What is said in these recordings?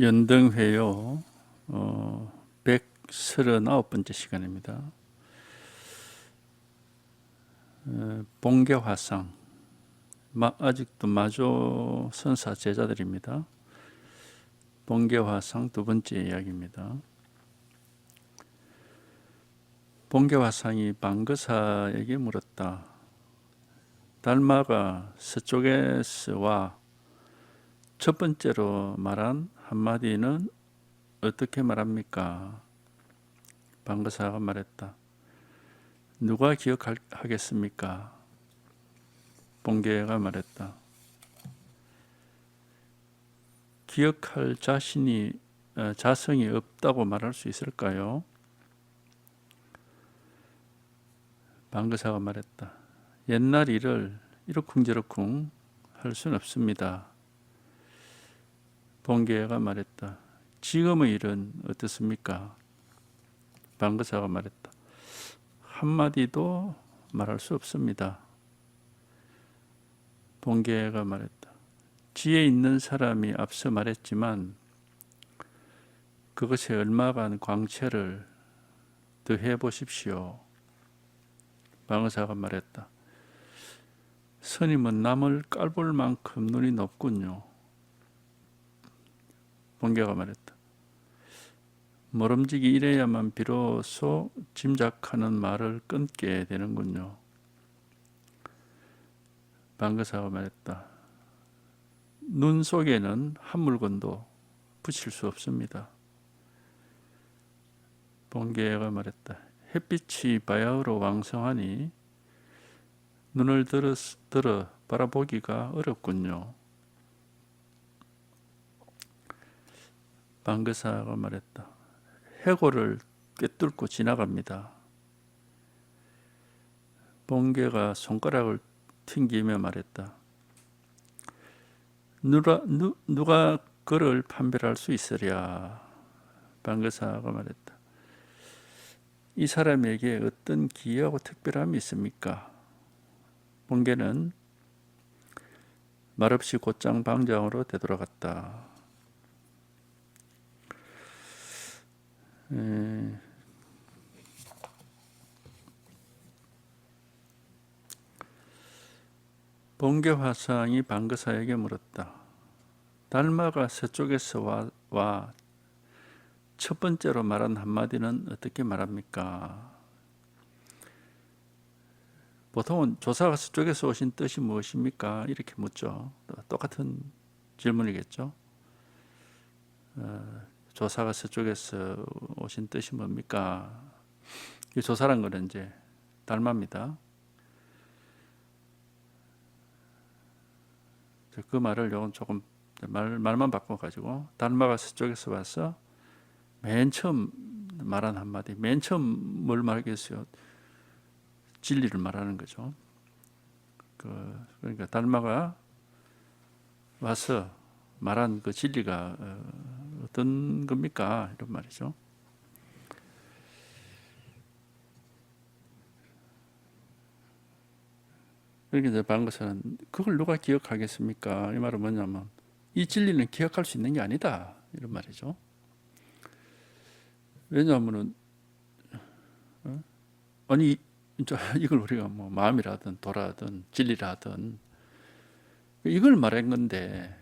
연등회요 139번째 시간입니다. 봉계화상 아직도 마조 선사 제자들입니다. 봉계화상 두 번째 이야기입니다. 봉계화상이 방거사에게 물었다. 달마가 서쪽에서 와 첫 번째로 말한 한마디는 어떻게 말합니까? 방거사가 말했다. 누가 기억하겠습니까? 봉계가 말했다. 기억할 자성이 없다고 말할 수 있을까요? 방거사가 말했다. 옛날 일을 이러쿵저러쿵 할 수는 없습니다. 봉계가 말했다. 지금의 일은 어떻습니까? 방거사가 말했다. 한마디도 말할 수 없습니다. 봉계가 말했다. 지혜 있는 사람이 앞서 말했지만 그것에 얼마간 광채를 더해 보십시오. 방거사가 말했다. 스님은 남을 깔볼 만큼 눈이 높군요. 봉계가 말했다. 모름지기 이래야만 비로소 짐작하는 말을 끊게 되는군요. 방거사가 말했다. 눈 속에는 한 물건도 붙일 수 없습니다. 봉계가 말했다. 햇빛이 바야흐로 왕성하니 눈을 들어 바라보기가 어렵군요. 방거사가 말했다. 해골을 꿰뚫고 지나갑니다. 봉계가 손가락을 튕기며 말했다. 누가 그를 판별할 수 있으랴. 방거사가 말했다. 이 사람에게 어떤 기이하고 특별함이 있습니까? 봉계는 말없이 곧장 방장으로 되돌아갔다. 봉계화상이 방거사에게 물었다. 달마가 서쪽에서 와 첫 번째로 말한 한마디는 어떻게 말합니까? 보통은 조사가 서쪽에서 오신 뜻이 무엇입니까? 이렇게 묻죠. 똑같은 질문이겠죠. 조사가 서쪽에서 오신 뜻이 뭡니까? 이 조사란 거는 이제 달마입니다. 그 말을 요건 조금 말만 바꿔가지고 달마가 서쪽에서 와서 맨 처음 말한 한마디, 맨 처음 뭘 말하겠어요? 진리를 말하는 거죠. 그러니까 달마가 와서 말한 그 진리가 어떤 겁니까? 이런 말이죠. 그러니까 이제 방거사는 그걸 누가 기억하겠습니까? 이 말은 뭐냐면 이 진리는 기억할 수 있는 게 아니다. 이런 말이죠. 왜냐하면은 아니 이걸 우리가 뭐 마음이라든 도라든 진리라든 이걸 말한 건데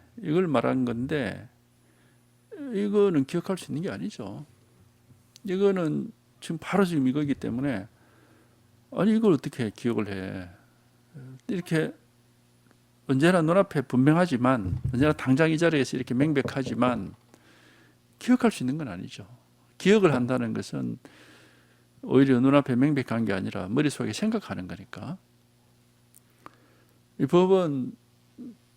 이거는 기억할 수 있는 게 아니죠. 이거는 지금 바로 지금 이거기 때문에 아니 이걸 어떻게 기억을 해? 이렇게 언제나 눈앞에 분명하지만 언제나 당장 이 자리에서 이렇게 명백하지만 기억할 수 있는 건 아니죠. 기억을 한다는 것은 오히려 눈앞에 명백한 게 아니라 머릿속에 생각하는 거니까. 이 법은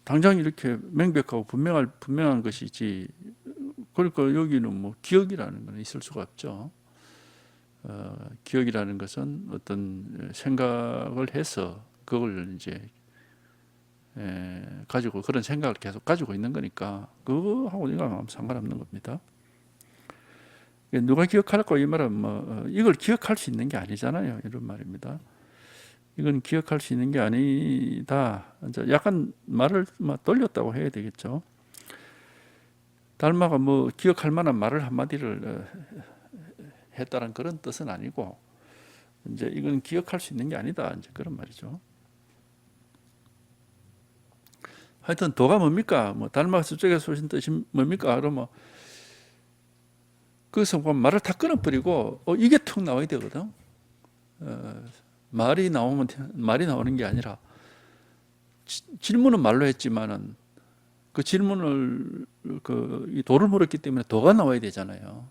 당장 이렇게 명백하고 분명한 것이지. 그러니까 여기는 뭐 기억이라는 건 있을 수가 없죠. 기억이라는 것은 어떤 생각을 해서 그걸 이제 가지고 그런 생각을 계속 가지고 있는 거니까 그거하고 이거하고 상관없는 겁니다. 누가 기억할 거 이 말은 뭐 이걸 기억할 수 있는 게 아니잖아요. 이런 말입니다. 이건 기억할 수 있는 게 아니다. 약간 말을 돌렸다고 해야 되겠죠. 달마가 뭐 기억할 만한 말을 한마디를 했다는 그런 뜻은 아니고, 이제 이건 기억할 수 있는 게 아니다, 이제 그런 말이죠. 하여튼 도가 뭡니까? 뭐 달마가 저쪽에서 오신 뜻이 뭡니까? 그러면 그래서 말을 다 끊어버리고 이게 툭 나와야 되거든. 말이 나오는 게 아니라, 질문은 말로 했지만은 그 질문을 이 도를 물었기 때문에 도가 나와야 되잖아요.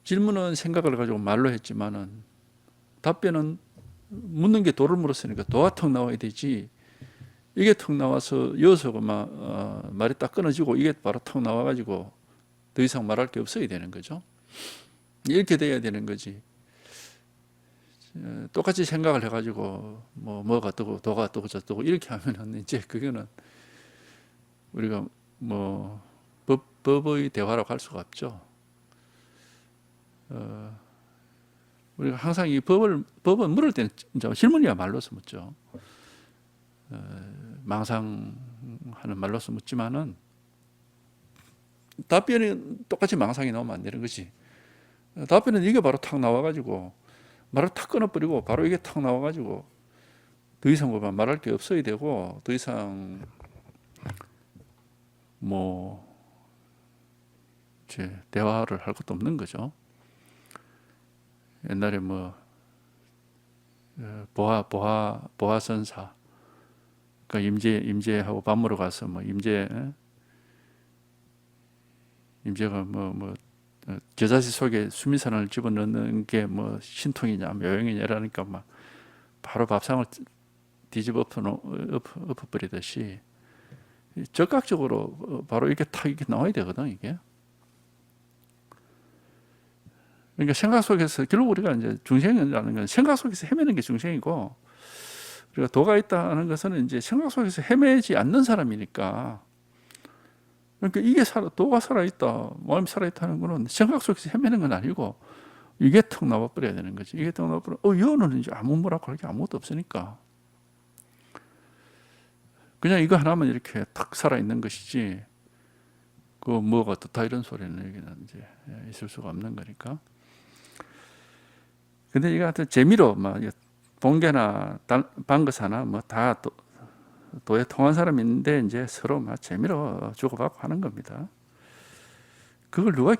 질문은 생각을 가지고 말로 했지만은 답변은 묻는 게 도를 물었으니까 도가 턱 나와야 되지. 이게 턱 나와서 이어서 말이 딱 끊어지고 이게 바로 턱 나와가지고 더 이상 말할 게 없어야 되는 거죠. 이렇게 돼야 되는 거지. 똑같이 생각을 해가지고 뭐가 뜨고 도가 뜨고 저뜨고 이렇게 하면은 이제 그거는 우리가 뭐 법의 대화라고 할 수가 없죠. 우리가 항상 이 법은 물을 때는 질문이야 말로서 묻죠. 망상하는 말로서 묻지만은 답변이 똑같이 망상이 나오면 안 되는 거지. 답변은 이게 바로 탁 나와가지고 말을 탁 끊어버리고 바로 이게 탁 나와가지고 더 이상 말할 게 없어야 되고, 더 이상 이제 대화를 할 것도 없는 거죠. 옛날에 보화선사, 그러니까 임재하고 밥 먹으러 가서 임재가 겨자씨 속에 수미산을 집어넣는 게 신통이냐 묘용이냐 이러니까 바로 밥상을 뒤집어 엎어버리듯이 적극적으로 바로 이렇게 나와야 되거든, 이게. 그러니까 생각 속에서, 결국 우리가 이제 중생이라는 건 생각 속에서 헤매는 게 중생이고, 우리가 도가 있다는 것은 이제 생각 속에서 헤매지 않는 사람이니까. 그러니까 이게 도가 살아있다, 마음이 살아있다는 것은 생각 속에서 헤매는 건 아니고, 이게 턱 나와버려야 되는 거지. 이게 턱 나와버려. 여는 이제 뭐라고 할 게 아무것도 없으니까. 그냥 이거 하나만 이렇게 탁 살아있는 것이지, 뭐가 어떻다 이런 소리는 여기는 이제 있을 수가 없는 거니까. 근데 이거 하여튼 재미로 봉계나 방거사나 다 도에 통한 사람이 있는데 이제 서로 재미로 주고받고 하는 겁니다. 그걸 누가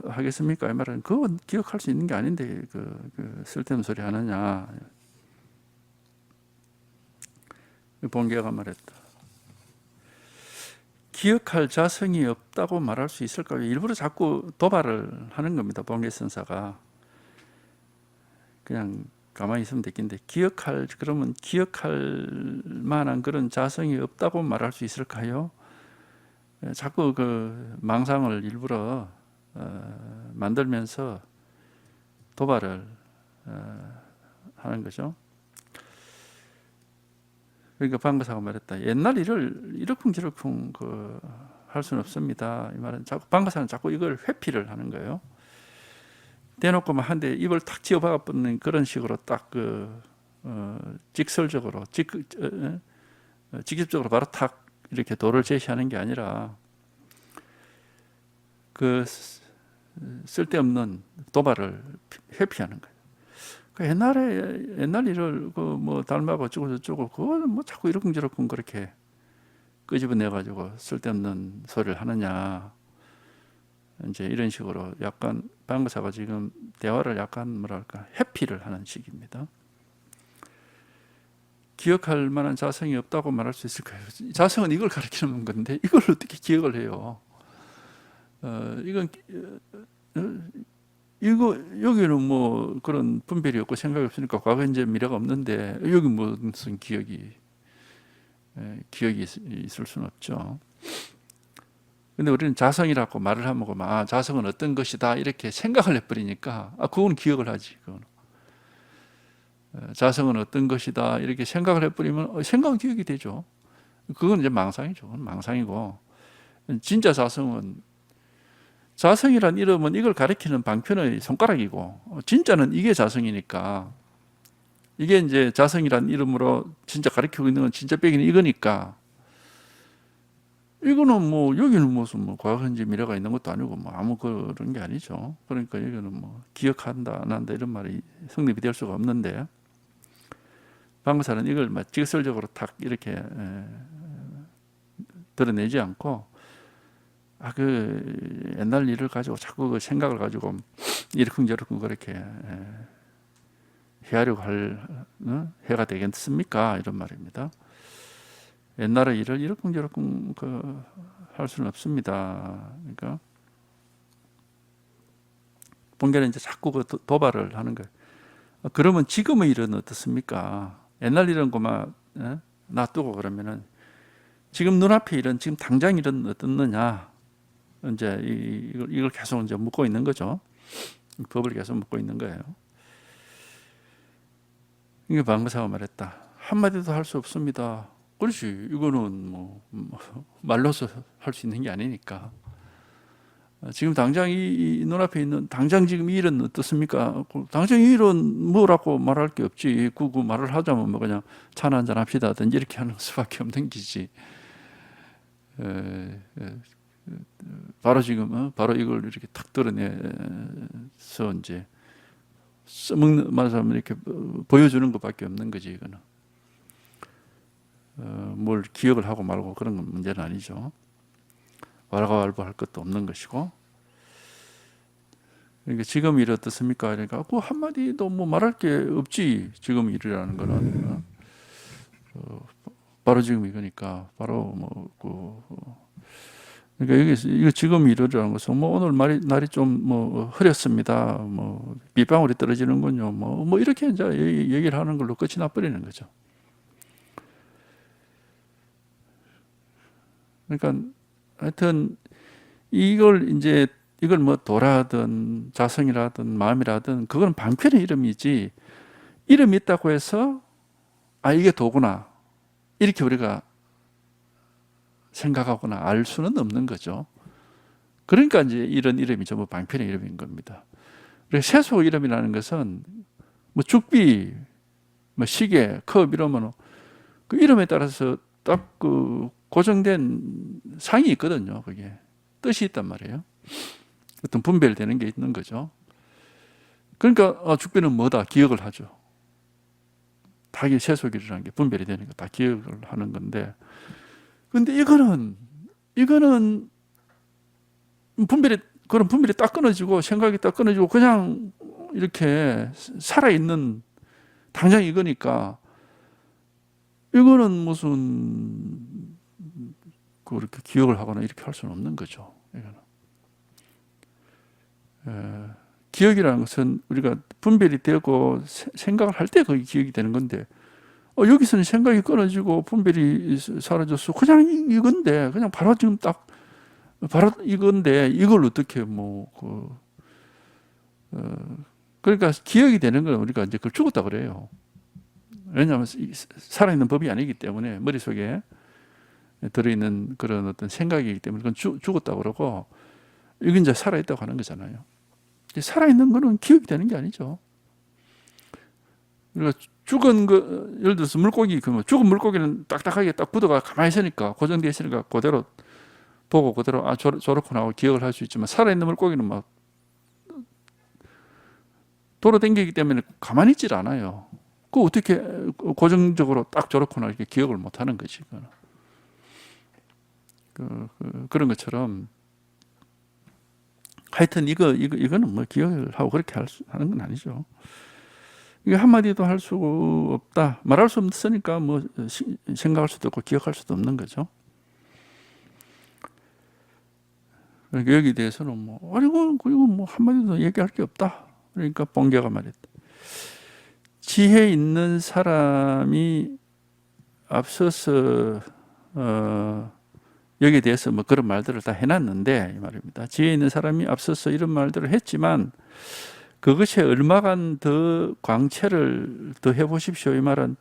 하겠습니까? 이 말은 그건 기억할 수 있는 게 아닌데 쓸데없는 소리 하느냐. 봉계가 말했다. 기억할 자성이 없다고 말할 수 있을까요? 일부러 자꾸 도발을 하는 겁니다. 봉계선사가. 그냥 가만히 있으면 되겠는데, 그러면 기억할 만한 그런 자성이 없다고 말할 수 있을까요? 자꾸 망상을 일부러 만들면서 도발을 하는 거죠. 그러니까 방거사가 말했다. 옛날 일을 이러쿵저러쿵 할 수는 없습니다. 이 말은 방거사는 자꾸 이걸 회피를 하는 거예요. 대놓고 한 대 입을 탁 지어박아버리는 그런 식으로 딱 직설적으로 직접적으로 바로 탁 이렇게 도를 제시하는 게 아니라 쓸데없는 도발을 회피하는 거예요. 옛날 일을 닮아고 어쩌고 저쩌고 그걸 자꾸 이러쿵저러쿵 그렇게 끄집어내 가지고 쓸데없는 소리를 하느냐. 이제 이런 식으로 약간 방거사가 지금 대화를 약간 회피를 하는 식입니다. 기억할 만한 자성이 없다고 말할 수 있을까요? 자성은 이걸 가르치는 건데 이걸 어떻게 기억을 해요? 여기는 그런 분별이 없고 생각이 없으니까 과거, 현재, 미래가 없는데 여기 무슨 기억이 있을 수는 없죠. 근데 우리는 자성이라고 말을 하면 자성은 어떤 것이다 이렇게 생각을 해버리니까 그건 기억을 하지. 그건. 자성은 어떤 것이다 이렇게 생각을 해버리면 생각은 기억이 되죠. 그건 이제 망상이죠. 그건 망상이고, 진짜 자성이란 이름은 이걸 가리키는 방편의 손가락이고, 진짜는 이게 자성이니까, 이게 이제 자성이란 이름으로 진짜 가리키고 있는 건 진짜 빼기는 이거니까, 이거는 뭐 여기는 무슨 뭐 과거현재 미래가 있는 것도 아니고 뭐 아무 그런 게 아니죠. 그러니까 여기는 뭐 기억한다 안 한다 이런 말이 성립이 될 수가 없는데, 방사는 이걸 막 직설적으로 탁 이렇게 드러내지 않고, 그 옛날 일을 가지고 자꾸 그 생각을 가지고 이러쿵저러쿵 그렇게 해하려고 해가 되겠습니까? 이런 말입니다. 옛날의 일을 이러쿵저러쿵 할 수는 없습니다. 그러니까 본계는 이제 자꾸 그 도발을 하는 거예요. 그러면 지금의 일은 어떻습니까? 옛날 일은 그만 놔두고 그러면은 지금 눈앞의 일은, 지금 당장 일은 어떻느냐? 이제 이걸 계속 이제 묻고 있는 거죠. 법을 계속 묻고 있는 거예요. 이게 방사가 말했다. 한마디도 할 수 없습니다. 그렇지. 이거는 뭐 말로서 할 수 있는 게 아니니까. 지금 당장 이 눈앞에 있는 당장 지금 이 일은 어떻습니까? 당장 이 일은 뭐라고 말할 게 없지. 그 말을 하자면 뭐 그냥 차나 한잔 합시다든지 이렇게 하는 수밖에 없는 기지. 바로 지금 바로 이걸 이렇게 탁 드러내서 이제 써먹는 말하자면 이렇게 보여주는 것밖에 없는 거지. 이거는 뭘 기억을 하고 말고 그런 건 문제는 아니죠. 왈가왈부할 것도 없는 것이고. 그러니까 지금 일 어떻습니까? 그러니까 그 한마디도 뭐 말할 게 없지. 지금 일이라는 거는 바로 지금 이거니까 바로 그러니까 이거 지금 일이라는 것은 뭐 오늘 날이 좀 뭐 흐렸습니다. 뭐 빗방울이 떨어지는군요. 뭐 이렇게 이제 얘기를 하는 걸로 끝이 나버리는 거죠. 그러니까 하여튼 이걸 뭐 도라든 자성이라든 마음이라든 그건 방편의 이름이지, 이름이 있다고 해서 이게 도구나 이렇게 우리가 생각하거나 알 수는 없는 거죠. 그러니까 이제 이런 이름이 전부 방편의 이름인 겁니다. 그래서 세속 이름이라는 것은 뭐 죽비, 뭐 시계, 컵 이러면 그 이름에 따라서 딱 그 고정된 상이 있거든요. 그게 뜻이 있단 말이에요. 어떤 분별되는 게 있는 거죠. 그러니까 죽비는 뭐다 기억을 하죠. 다 이게 세속이라는 게 분별이 되니까 다 기억을 하는 건데, 근데 이거는 그런 분별이 딱 끊어지고 생각이 딱 끊어지고 그냥 이렇게 살아있는 당장 이거니까, 이거는 무슨 그렇게 기억을 하거나 이렇게 할 수는 없는 거죠. 기억이라는 것은 우리가 분별이 되고 생각을 할 때 그게 기억이 되는 건데, 여기서는 생각이 끊어지고 분별이 사라졌어. 그냥 이건데, 그냥 바로 지금 딱 바로 이건데 이걸 어떻게 그러니까 기억이 되는 건 우리가 이제 그걸 죽었다 그래요. 왜냐하면 살아있는 법이 아니기 때문에, 머릿속에 들어있는 그런 어떤 생각이기 때문에 그건 죽었다고 그러고, 이건 이제 살아있다고 하는 거잖아요. 살아있는 거는 기억이 되는 게 아니죠. 그러니까 죽은 예를 들어서 물고기, 죽은 물고기는 딱딱하게 딱 굳어가 가만히 있으니까, 고정되어 있으니까 그대로 보고 그대로 저렇구나 하고 기억을 할 수 있지만, 살아있는 물고기는 막 돌아다니기 때문에 가만히 있질 않아요. 그 어떻게 고정적으로 딱 저렇구나 이렇게 기억을 못 하는 거지. 그런 것처럼 하여튼 이거는 뭐 기억을 하고 그렇게 하는 건 아니죠. 이게 한마디도 할 수 없다. 말할 수 없으니까 뭐 생각할 수도 없고 기억할 수도 없는 거죠. 그러니까 여기에 대해서는 이거 뭐 한마디도 얘기할 게 없다. 그러니까 본계가 말했다. 지혜 있는 사람이 앞서서 여기에 대해서 뭐 그런 말들을 다 해놨는데, 이 말입니다. 지혜 있는 사람이 앞서서 이런 말들을 했지만 그것이 얼마간 더 광채를 더 해보십시오. 이 말은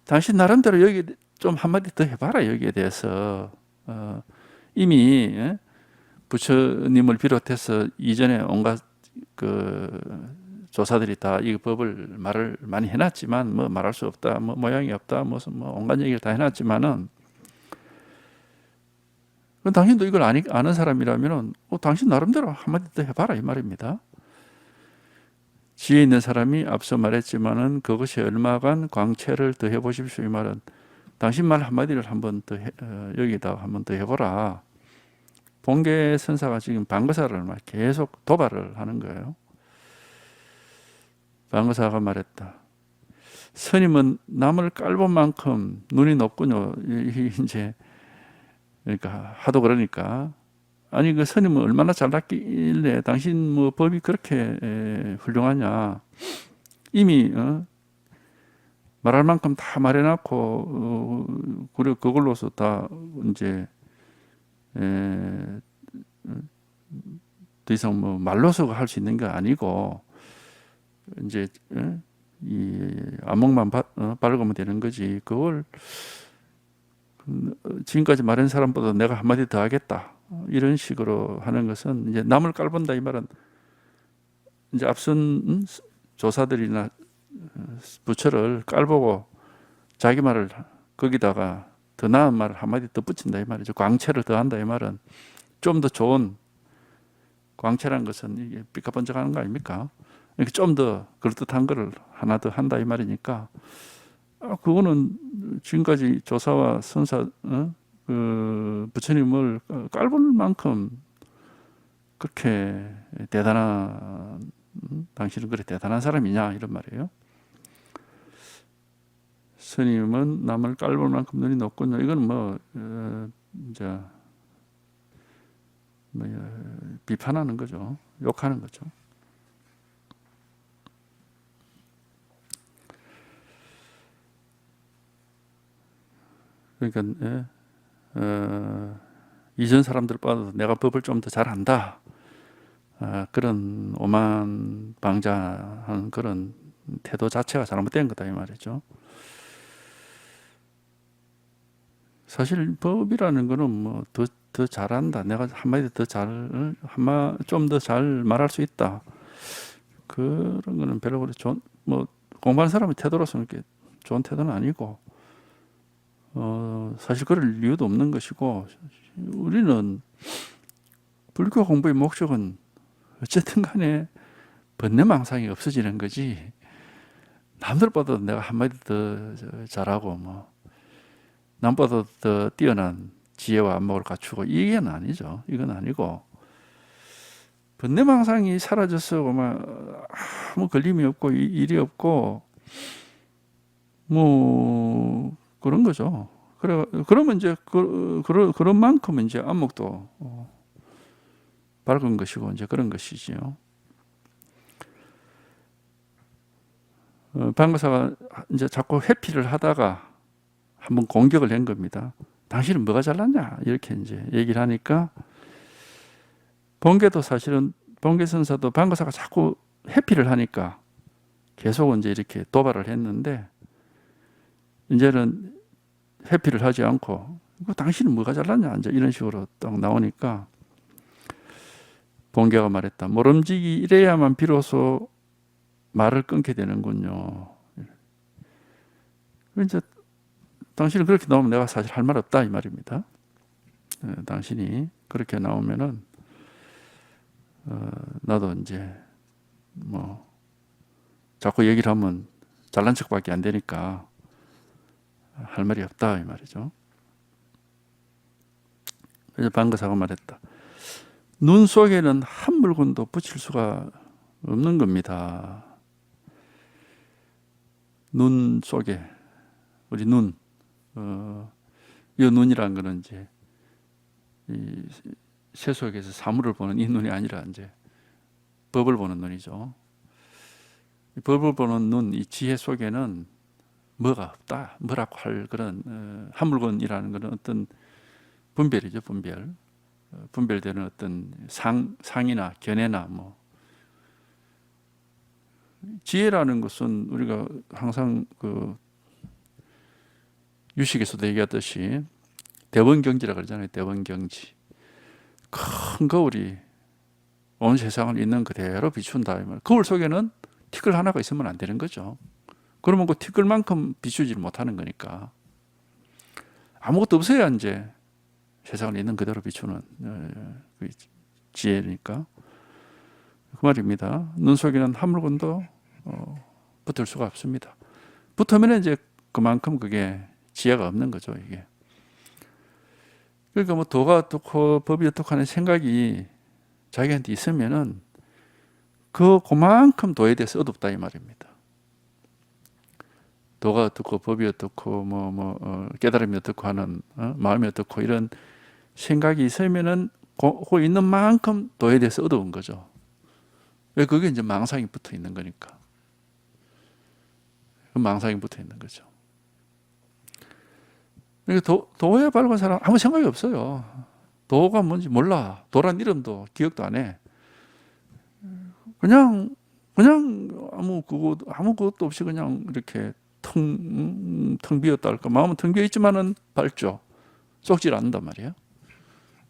당신 나름대로 여기 좀 한마디 더 해봐라. 여기에 대해서 이미 부처님을 비롯해서 이전에 온갖 조사들이 다 이 법을 말을 많이 해놨지만, 뭐 말할 수 없다, 뭐 모양이 없다, 무슨 온갖 얘기를 다 해놨지만은 당신도 이걸 아는 사람이라면 당신 나름대로 한마디 더 해봐라 이 말입니다. 지혜 있는 사람이 앞서 말했지만은 그것이 얼마간 광채를 더 해보십시오 이 말은 당신 말 한마디를 한번 더 여기다 한번 더 해보라. 본계 선사가 지금 방거사를 계속 도발을 하는 거예요. 방거사가 말했다. 스님은 남을 깔본 만큼 눈이 높군요. 이제 그러니까 하도 그러니까 아니 그 스님은 얼마나 잘났길래 당신 뭐 법이 그렇게 훌륭하냐. 이미 말할 만큼 다 말해놨고 그래 그걸로서 다 이제 더 이상 뭐 말로서 할 수 있는 게 아니고 이제 이 안목만 바르면 되는 거지. 그걸 지금까지 말한 사람보다 내가 한마디 더 하겠다 이런 식으로 하는 것은 이제 남을 깔본다 이 말은 이제 앞선 조사들이나 부처를 깔보고 자기 말을 거기다가 더 나은 말을 한마디 더 붙인다 이 말이죠. 광채를 더한다 이 말은 좀 더 좋은 광채란 것은 이게 삐까번쩍하는 거 아닙니까? 이렇게 좀 더 그럴듯한 거를 하나 더 한다 이 말이니까 그거는 지금까지 조사와 선사 그 부처님을 깔볼 만큼 그렇게 대단한 당신은 그래 대단한 사람이냐 이런 말이에요. 스님은 남을 깔볼 만큼 눈이 높군요. 이건 뭐 이제 비판하는 거죠. 욕하는 거죠. 그러니까 이전 사람들보다 내가 법을 좀 더 잘한다. 그런 오만방자한 그런 태도 자체가 잘못된 거다 이 말이죠. 사실 법이라는 거는 뭐 더 잘한다. 내가 한마디 좀 더 잘 말할 수 있다. 그런 거는 별로 그렇게 좋은 뭐 공부하는 사람의 태도로서는 이렇게 좋은 태도는 아니고 사실 그럴 이유도 없는 것이고 우리는 불교 공부의 목적은 어쨌든 간에 번뇌망상이 없어지는 거지 남들보다 내가 한마디 더 잘하고 뭐 남보다 더 뛰어난 지혜와 안목을 갖추고 이게는 아니죠. 이건 아니고 번뇌망상이 사라져서 아무 걸림이 없고 일이 없고 뭐 그런 거죠. 그러면 이제 그런 만큼은 이제 안목도 밝은 것이고 이제 그런 것이지요. 방거사가 이제 자꾸 회피를 하다가 한번 공격을 한 겁니다. 당신은 뭐가 잘났냐 이렇게 이제 얘기를 하니까 본계도 사실은 본계선사도 방거사가 자꾸 회피를 하니까 계속 이제 이렇게 도발을 했는데 이제는 회피를 하지 않고 당신은 뭐가 잘났냐 이제 이런 식으로 딱 나오니까 본계가 말했다. 모름지기 이래야만 비로소 말을 끊게 되는군요. 이제 당신은 그렇게 나오면 내가 사실 할 말 없다 이 말입니다. 당신이 그렇게 나오면은 나도 이제 뭐 자꾸 얘기를 하면 잘난 척밖에 안 되니까 할 말이 없다 이 말이죠. 그래서 방거사가 말했다. 눈 속에는 한 물건도 붙일 수가 없는 겁니다. 눈 속에 우리 눈, 이 눈이라는 거는 이제 이 세속에서 사물을 보는 이 눈이 아니라 이제 법을 보는 눈이죠. 법을 보는 눈, 이 지혜 속에는 뭐가 없다. 뭐라고 할 그런 한 물건이라는 것은 어떤 분별이죠, 분별. 분별되는 어떤 상이나 견해나 뭐 지혜라는 것은 우리가 항상 그 유식에서도 얘기하듯이 대원경지라 그러잖아요. 대원경지. 큰 거울이 온 세상을 있는 그대로 비춘다. 거울 속에는 티끌 하나가 있으면 안 되는 거죠. 그러면 그 티끌만큼 비추지를 못하는 거니까 아무것도 없어야 이제 세상을 있는 그대로 비추는 그 지혜니까 그 말입니다. 눈 속에는 한 물건도 붙을 수가 없습니다. 붙으면 이제 그만큼 그게 지혜가 없는 거죠, 이게. 그러니까 뭐 도가 어떻고 법이 어떻고 하는 생각이 자기한테 있으면은 그만큼 도에 대해서 어둡다 이 말입니다. 도가 어떻고 법이 어떻고 깨달음이 어떻고 하는 마음이 어떻고 이런 생각이 있으면은 그 있는 만큼 도에 대해서 어두운 거죠. 왜 그게 이제 망상이 붙어 있는 거니까. 그 망상이 붙어 있는 거죠. 그러니까 도에 밝은 사람 아무 생각이 없어요. 도가 뭔지 몰라. 도란 이름도 기억도 안 해. 그냥 아무 것도 없이 그냥 이렇게 텅 비었다 할까. 마음은 텅 비어 있지만은 밝죠. 속질 않는단 말이에요.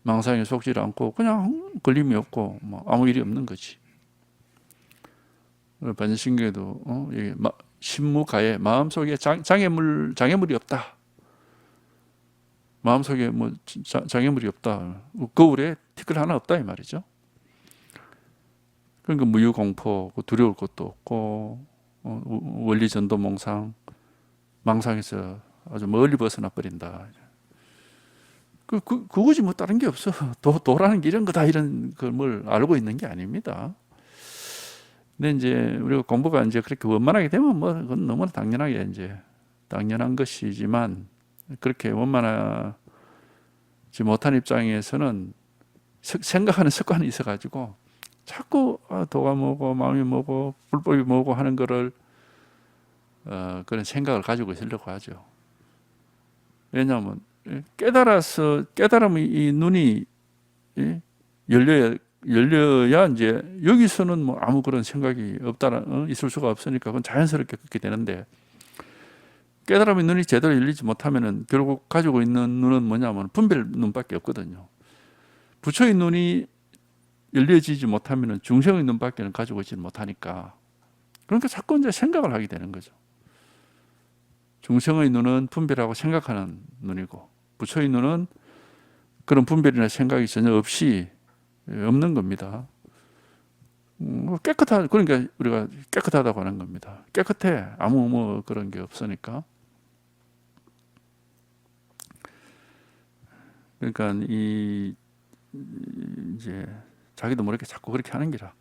망상에 속질 않고 그냥 걸림이 없고 아무 일이 없는 거지. 반신경에도 신무가에 마음속에 장애물이 없다. 마음속에 장애물이 없다. 거울에 티끌 하나 없다 이 말이죠. 그러니까 무유공포, 두려울 것도 없고 원리전도몽상, 망상에서 아주 멀리 벗어나 버린다. 그거지 뭐 다른 게 없어. 도라는 게 이런 거다 이런 걸 뭘 알고 있는 게 아닙니다. 근데 이제 우리가 공부가 이제 그렇게 원만하게 되면 그건 너무나 당연하게 이제 당연한 것이지만 그렇게 원만하지 못한 입장에서는 생각하는 습관이 있어가지고 자꾸 도가 뭐고 마음이 뭐고 불법이 뭐고 하는 거를 그런 생각을 가지고 있으려고 하죠. 왜냐하면 깨달음이 이 눈이 열려야 이제 여기서는 아무 그런 생각이 있을 수가 없으니까 그건 자연스럽게 그렇게 되는데 깨달음의 눈이 제대로 열리지 못하면은 결국 가지고 있는 눈은 뭐냐면 분별 눈밖에 없거든요. 부처의 눈이 열려지지 못하면은 중생의 눈밖에는 가지고 있지 못하니까 그러니까 자꾸 이제 생각을 하게 되는 거죠. 중생의 눈은 분별하고 생각하는 눈이고 부처의 눈은 그런 분별이나 생각이 전혀 없이 없는 겁니다. 그러니까 우리가 깨끗하다고 하는 겁니다. 깨끗해. 아무 그런 게 없으니까. 그러니까 이제 자기도 모르게 자꾸 그렇게 하는 기라.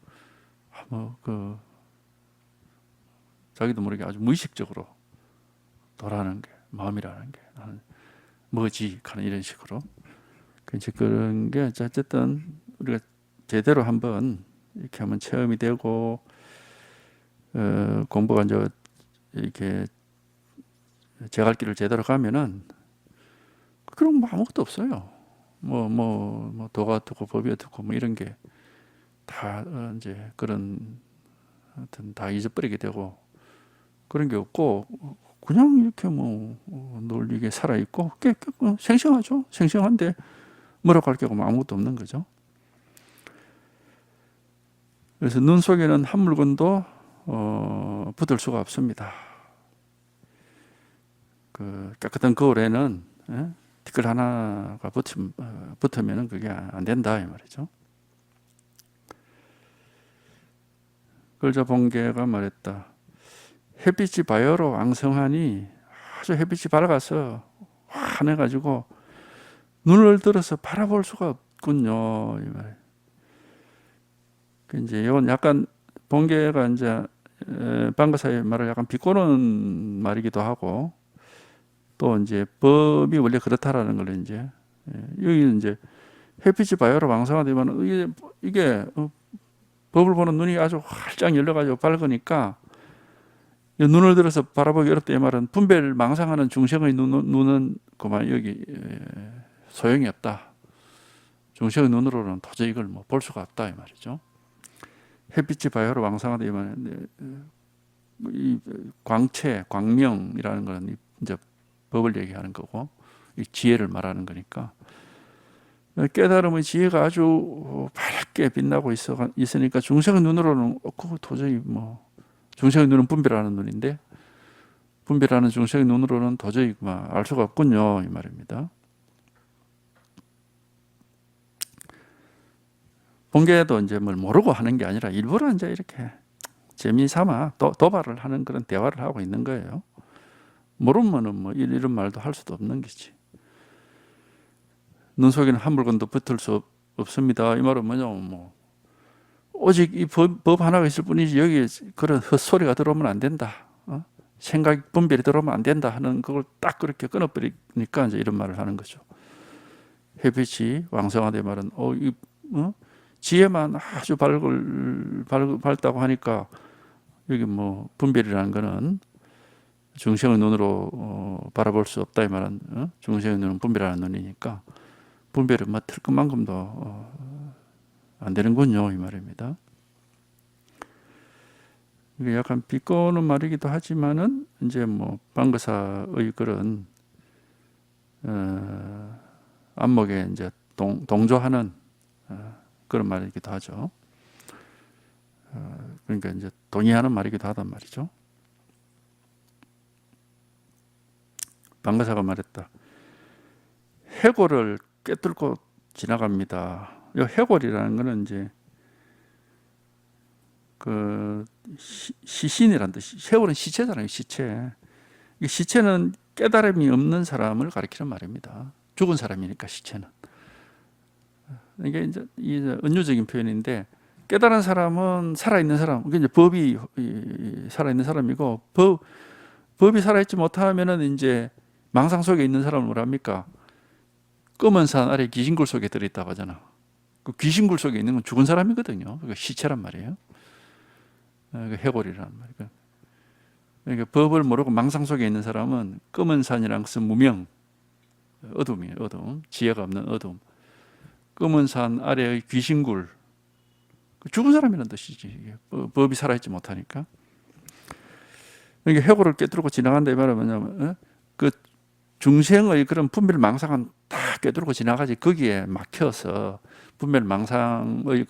자기도 모르게 아주 무의식적으로 도라는 게 마음이라는 게 나는 뭐지 하는 이런 식으로. 이제 그런 게 어쨌든 우리가 제대로 한번 이렇게 한번 체험이 되고 공부가 이제 이렇게 제갈 길을 제대로 가면은 그런 아무것도 없어요. 도가 어떻고 법이 어떻고 이런 게 다 이제 그런 하여튼 다 잊어버리게 되고 그런 게 없고 그냥 이렇게 놀리게 살아 있고 생생하죠. 생생한데 뭐라고 할 게 아무것도 없는 거죠. 그래서 눈 속에는 한 물건도 붙을 수가 없습니다. 그 깨끗한 거울에는 티끌 하나가 붙으면 그게 안 된다 이 말이죠. 그러자 본계가 말했다. 햇빛이 바요로 왕성하니 아주 햇빛이 밝아서 환해가지고 눈을 들어서 바라볼 수가 없군요 이 말. 이제 이건 약간 본계가 이제 방가사의 말을 약간 비꼬는 말이기도 하고 또 이제 법이 원래 그렇다라는 걸 이제 여기 이제 햇빛이 바요로 왕성하되면 이게 법을 보는 눈이 아주 활짝 열려가지고 밝으니까 눈을 들어서 바라보기 어렵다 이 말은 분별 망상하는 중생의 눈은 그만 여기 소용이 없다. 중생의 눈으로는 도저히 이걸 볼 수가 없다 이 말이죠. 햇빛이 바요로 왕성하다 이 말은 이 광채, 광명이라는 것은 이제 법을 얘기하는 거고 이 지혜를 말하는 거니까 깨달음의 지혜가 아주 밝게 빛나고 있으니까 중생의 눈으로는 도저히 중생의 눈은 분별하는 눈인데 분별하는 중생의 눈으로는 도저히 알 수가 없군요 이 말입니다. 본계도 이제 뭘 모르고 하는 게 아니라 일부러 이제 이렇게 재미삼아 도발을 하는 그런 대화를 하고 있는 거예요. 모르면은 뭐 이런 말도 할 수도 없는 거지. 눈 속에는 한 물건도 붙을 수 없습니다. 이 말은 뭐냐면 뭐 오직 이 법 하나가 있을 뿐이지 여기 그런 헛소리가 들어오면 안 된다. 생각 분별이 들어오면 안 된다 하는 그걸 딱 그렇게 끊어버리니까 이제 이런 말을 하는 거죠. 햇빛이 왕성하대 말은 지혜만 아주 밝다고 하니까 여기 뭐 분별이라는 거는 중생의 눈으로 바라볼 수 없다 이 말은 중생의 눈은 분별하는 눈이니까 분별은 뭐 틀끝만큼도 안 되는군요 이 말입니다. 이게 약간 비꼬는 말이기도 하지만은 이제 뭐 방거사의 그런 안목에 이제 동조하는 그런 말이기도 하죠. 그러니까 이제 동의하는 말이기도 하단 말이죠. 방거사가 말했다. 해골을 꿰뚫고 지나갑니다. 이 해골이라는 거는 이제 그 시신이란 뜻이. 해골은 시체잖아요. 시체. 이 시체는 깨달음이 없는 사람을 가리키는 말입니다. 죽은 사람이니까 시체는. 이게 이제 은유적인 표현인데 깨달은 사람은 살아있는 사람. 이게 이제 법이 살아있는 사람이고 법이 살아있지 못하면은 이제 망상 속에 있는 사람을 뭐랍니까? 검은 산 아래 귀신굴 속에 들어있다고 하잖아. 그 귀신굴 속에 있는 건 죽은 사람이거든요. 그러니까 시체란 말이에요. 해골이란 말이에요. 그러니까 법을 모르고 망상 속에 있는 사람은 검은 산이란 것은 무명, 어둠이에요. 어둠, 지혜가 없는 어둠. 검은 산 아래의 귀신굴, 죽은 사람이라는 뜻이지. 법이 살아있지 못하니까. 그러니까 해골을 꿰뚫고 지나간다 이 말은 뭐냐면 그 중생의 그런 분별 망상은 다 꿰뚫고 지나가지 거기에 막혀서 분별 망상의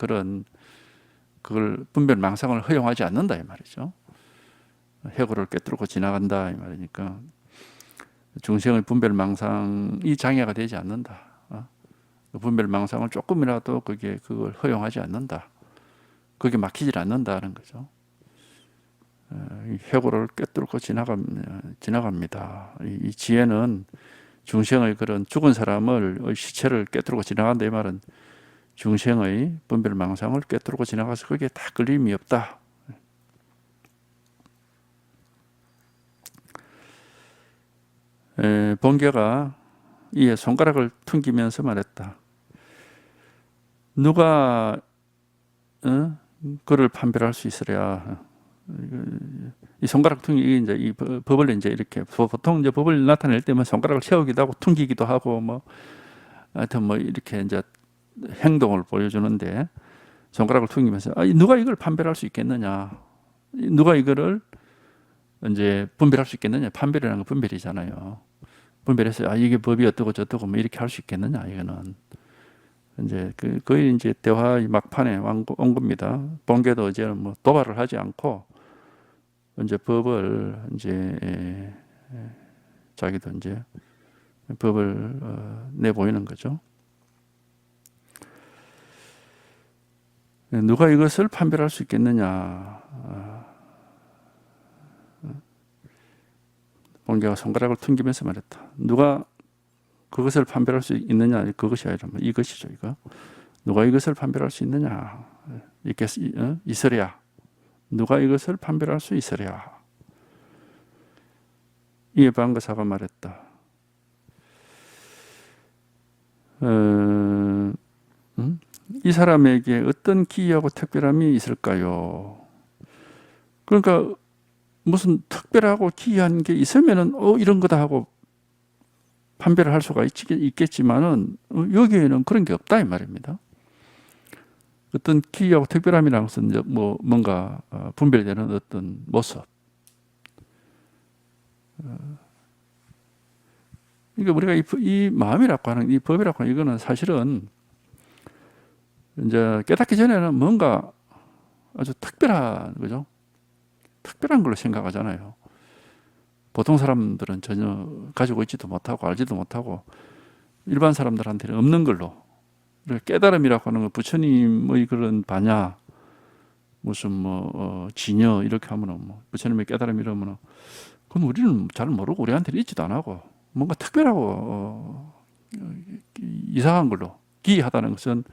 그걸 분별 망상을 허용하지 않는다 이 말이죠. 해골을 꿰뚫고 지나간다 이 말이니까 중생의 분별 망상이 장애가 되지 않는다. 분별 망상을 조금이라도 그걸 허용하지 않는다. 그게 막히질 않는다는 거죠. 해골을 꿰뚫고 지나갑니다. 이 지혜는 중생의 그런 죽은 사람을 시체를 꿰뚫고 지나간다 이 말은 중생의 분별 망상을 꿰뚫고 지나가서 거기에 다 걸림이 없다. 본계가 이에 손가락을 퉁기면서 말했다. 누가 그를 판별할 수 있으랴. 이 손가락 퉁기 이제 이 법을 이제 이렇게 보통 이제 법을 나타낼 때면 손가락을 세우기도 하고 퉁기기도 하고 뭐 하여튼 뭐 이렇게 이제 행동을 보여주는데 손가락을 퉁기면서 누가 이걸 판별할 수 있겠느냐? 누가 이거를 이제 분별할 수 있겠느냐? 판별이라는 건 분별이잖아요. 분별해서 이게 법이 어떻고 저떻고 뭐 이렇게 할 수 있겠느냐? 이거는 이제 거의 이제 대화 막판에 온 겁니다. 본계도 이제 뭐 도발을 하지 않고 이제 법을 이제 자기도 이제 법을 내보이는 거죠. 누가 이것을 판별할 수 있겠느냐? 본계가 손가락을 퉁기면서 말했다. 누가 그것을 판별할 수 있느냐? 그것이 아니라 이것이죠. 이거. 누가 이것을 판별할 수 있느냐? 있으랴. 누가 이것을 판별할 수 있으랴. 이에 방거사가 말했다. 이 사람에게 어떤 기이하고 특별함이 있을까요? 그러니까 무슨 특별하고 기이한 게 있으면은 이런 거다 하고 판별을 할 수가 있겠지만은 여기에는 그런 게 없다 이 말입니다. 어떤 기이하고 특별함이라는 것은 이제 뭐 뭔가 분별되는 어떤 모습. 그러니까 우리가 이 마음이라고 하는 이 법이라고 하는 이거는 사실은 이제 깨닫기 전에는 뭔가 아주 특별한 거죠. 특별한 걸로 생각하잖아요. 보통 사람들은 전혀 가지고 있지도 못하고 알지도 못하고 일반 사람들한테는 없는 걸로 깨달음이라고 하는 건 부처님의 그런 반야, 무슨 진여 이렇게 하면은 부처님의 깨달음 이러면은 그건 우리는 잘 모르고 우리한테는 있지도 안 하고 뭔가 특별하고 이상한 걸로 기이하다는 것은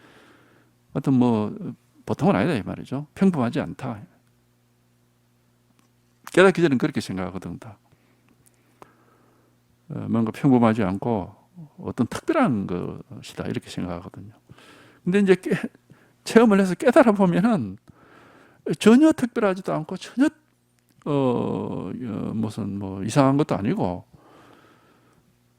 어떤 보통은 아니다 이 말이죠. 평범하지 않다. 깨닫기 전에는 그렇게 생각하거든 다. 뭔가 평범하지 않고 어떤 특별한 것이다 이렇게 생각하거든요. 근데 이제 체험을 해서 깨달아 보면은 전혀 특별하지도 않고 전혀 무슨 이상한 것도 아니고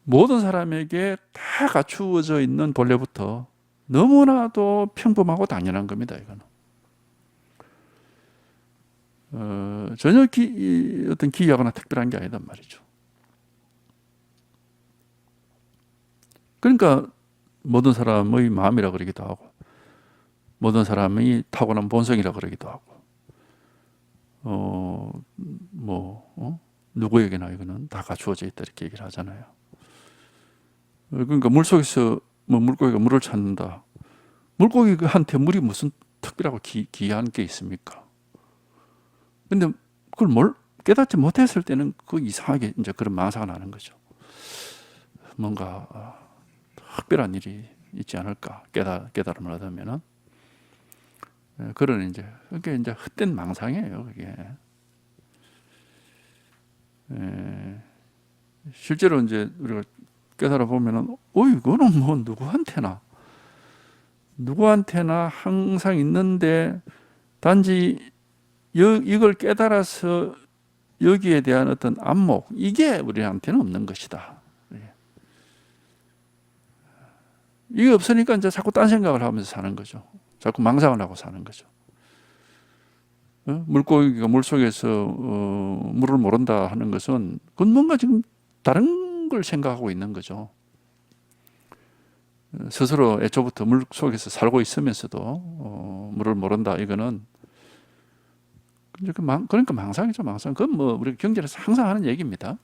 모든 사람에게 다 갖추어져 있는 본래부터 너무나도 평범하고 당연한 겁니다. 이거는 전혀 어떤 기이하거나 특별한 게 아니단 말이죠. 그러니까 모든 사람의 마음이라 그러기도 하고 모든 사람이 타고난 본성이라 그러기도 하고 누구에게나 이거는 다 갖추어져 있다 이렇게 얘기를 하잖아요. 그러니까 물속에서 물고기가 물을 찾는다. 물고기한테 물이 무슨 특별하고 귀한 게 있습니까? 근데 그걸 깨닫지 못했을 때는 그 이상하게 이제 그런 망상이 나는 거죠. 뭔가 특별한 일이 있지 않을까 깨달음을 얻으면은 그런 그게 이제 헛된 망상이에요. 그게 실제로 이제 우리가 깨달아 보면은 이거는 누구한테나 항상 있는데 단지 이걸 깨달아서 여기에 대한 어떤 안목 이게 우리한테는 없는 것이다. 이게 없으니까 이제 자꾸 딴 생각을 하면서 사는 거죠. 자꾸 망상을 하고 사는 거죠. 물고기가 물속에서 물을 모른다 하는 것은 그건 뭔가 지금 다른 걸 생각하고 있는 거죠. 스스로 애초부터 물속에서 살고 있으면서도 물을 모른다 이거는 그러니까 망상이죠. 망상. 그건 우리 경전에서 항상 하는 얘기입니다.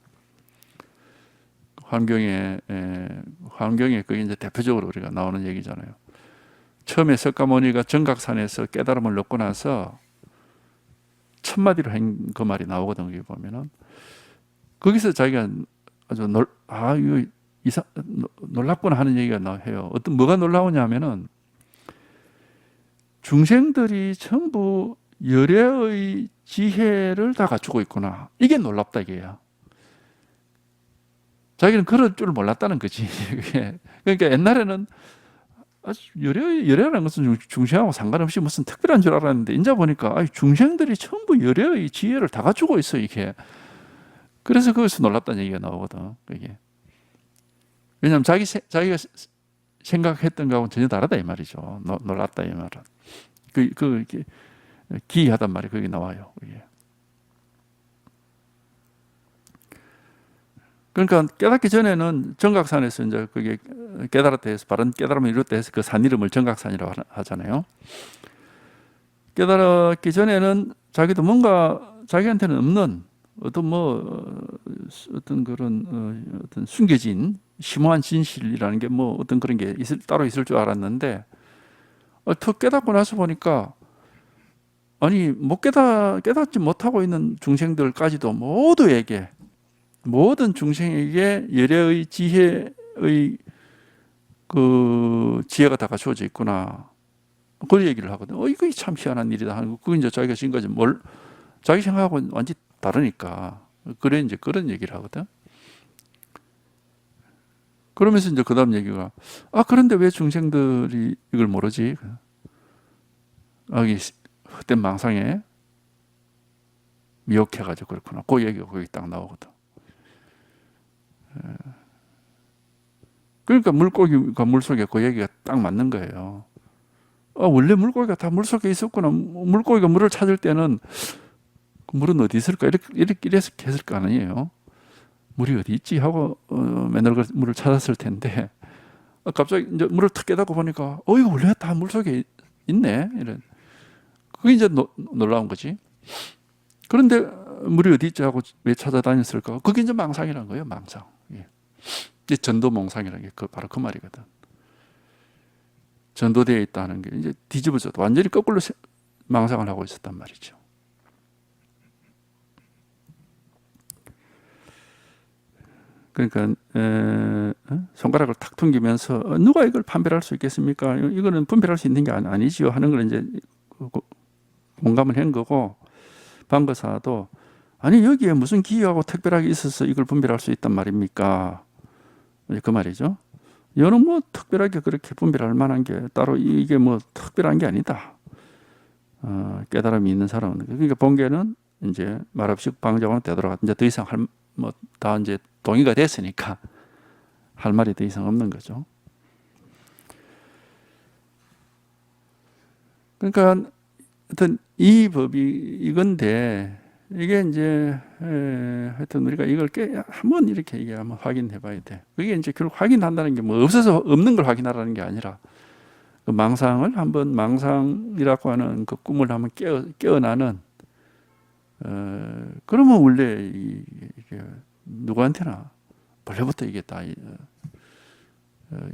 환경에 그게 이제 대표적으로 우리가 나오는 얘기잖아요. 처음에 석가모니가 정각산에서 깨달음을 얻고 나서 첫 마디로 한 그 말이 나오거든요. 여기 보면은 거기서 자기가 아주 이거 놀랍구나 하는 얘기가 나해요. 뭐가 놀라우냐면은 중생들이 전부 열애의 지혜를 다 갖추고 있구나. 이게 놀랍다 이게야. 자기는 그럴 줄 몰랐다는 거지. 그러니까 옛날에는 열애라는 것은 중생하고 상관없이 무슨 특별한 줄 알았는데 이제 보니까 중생들이 전부 열애의 지혜를 다 갖추고 있어 이게. 그래서 거기서 놀랍다는 얘기가 나오거든. 그게. 왜냐하면 자기가 생각했던 거하고는 전혀 다르다 이 말이죠. 놀랍다 이 말은. 이렇게 기이하단 말이 거기 나와요. 그게. 그러니까 깨닫기 전에는 정각산에서 이제 그게 깨달았다 해서 바른 깨달음을 이뤘다 해서 그 산 이름을 정각산이라고 하잖아요. 깨달았기 전에는 자기도 뭔가 자기한테는 없는 어떤 그런 어떤 숨겨진 심오한 진실이라는 게 어떤 그런 게 따로 있을 줄 알았는데 더 깨닫고 나서 보니까 아니 깨닫지 못하고 있는 중생들까지도 모든 중생에게 열애의 지혜의 그 지혜가 다 갖추어져 있구나. 그런 얘기를 하거든. 이거 참 희한한 일이다 하고 그거 이제 자기가 지금까지 자기 생각하고는 완전히 다르니까 이제 그런 얘기를 하거든. 그러면서 이제 그다음 얘기가 그런데 왜 중생들이 이걸 모르지? 이 헛된 망상에 미혹해가지고 그렇구나. 그 얘기가 거기 딱 나오거든. 그러니까 물고기가 물속에 그 얘기가 딱 맞는 거예요. 원래 물고기가 다 물속에 있었구나. 물고기가 물을 찾을 때는 그 물은 어디 있을까? 이렇게 했을 거 아니에요. 물이 어디 있지? 하고 맨날 물을 찾았을 텐데 갑자기 이제 물을 탁 깨닫고 보니까 이거 원래 다 물속에 있네. 그게 이제 놀라운 거지. 그런데 물이 어디 있지 하고 왜 찾아다녔을까? 그게 이제 망상이라는 거예요. 망상. 전도몽상이라는 게 바로 그 말이거든. 전도되어 있다는 게 이제 뒤집어져 완전히 거꾸로 망상을 하고 있었단 말이죠. 그러니까 손가락을 탁 튕기면서 누가 이걸 판별할 수 있겠습니까? 이거는 분별할 수 있는 게 아니지요 하는 걸 이제 공감을 한 거고, 방거사도 아니 여기에 무슨 기여하고 특별하게 있어서 이걸 분별할 수 있단 말입니까? 그 말이죠. 여는 뭐 특별하게 그렇게 분별할 만한 게 따로 이게 뭐 특별한 게 아니다. 깨달음이 있는 사람은. 그러니까 본계는 이제 말없이 방정으로 되돌아가 이제 더 이상 뭐 다 이제 동의가 됐으니까 할 말이 더 이상 없는 거죠. 그러니까 하여튼 이 법이 이건데 이게 이제 하여튼 우리가 이걸 한번 이렇게 이게 한번 확인해 봐야 돼. 그게 이제 결국 확인한다는 게 뭐 없어서 없는 걸 확인하라는 게 아니라 그 망상을 한번 망상이라고 하는 그 꿈을 한번 깨어나는 그러면 원래 이게 누구한테나 본래부터 이게 다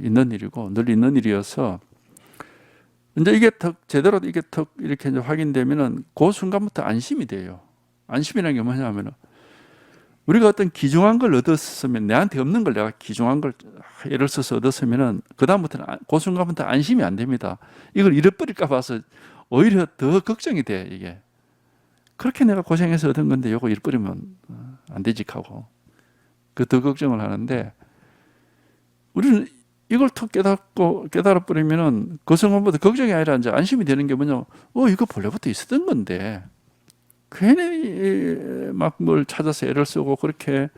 있는 일이고 늘 있는 일이어서 이제 이게 턱 제대로 이게 턱 이렇게 이제 확인되면은 그 순간부터 안심이 돼요. 안심이라는 게 뭐냐면은 우리가 어떤 귀중한 걸 얻었으면 내한테 없는 걸 내가 귀중한 걸 예를 써서 얻었으면은 그 다음부터는 그 순간부터 안심이 안 됩니다. 이걸 잃어버릴까 봐서 오히려 더 걱정이 돼 이게. 그렇게 내가 고생해서 얻은 건데 이거 잃어버리면 안 되지 하고 그 더 걱정을 하는데 우리는 이걸 턱 깨달아버리면은 그 순간부터 걱정이 아니라 이제 안심이 되는 게 뭐냐? 이거 본래부터 있었던 건데 괜히 막 뭘 찾아서 애를 쓰고 그렇게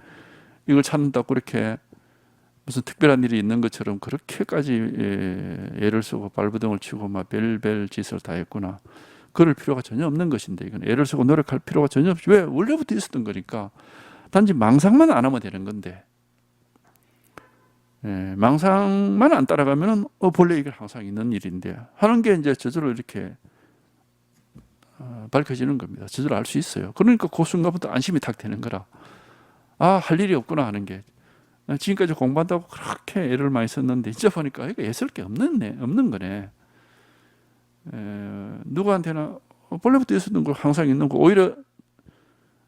이걸 찾는다고 그렇게 무슨 특별한 일이 있는 것처럼 그렇게까지 애를 쓰고 발버둥을 치고 막 별별 짓을 다 했구나. 그럴 필요가 전혀 없는 것인데 이건 애를 쓰고 노력할 필요가 전혀 없이 왜 원래부터 있었던 거니까 단지 망상만 안 하면 되는 건데 망상만 안 따라가면은 본래 이게 항상 있는 일인데 하는 게 이제 저절로 이렇게 밝혀지는 겁니다. 저절로 알 수 있어요. 그러니까 그 순간부터 안심이 탁 되는 거라. 할 일이 없구나 하는 게. 지금까지 공부한다고 그렇게 애를 많이 썼는데 이제 보니까 이거 애쓸 게 없는 거네. 누구한테나 본래부터 있었던 거 항상 있는 거 오히려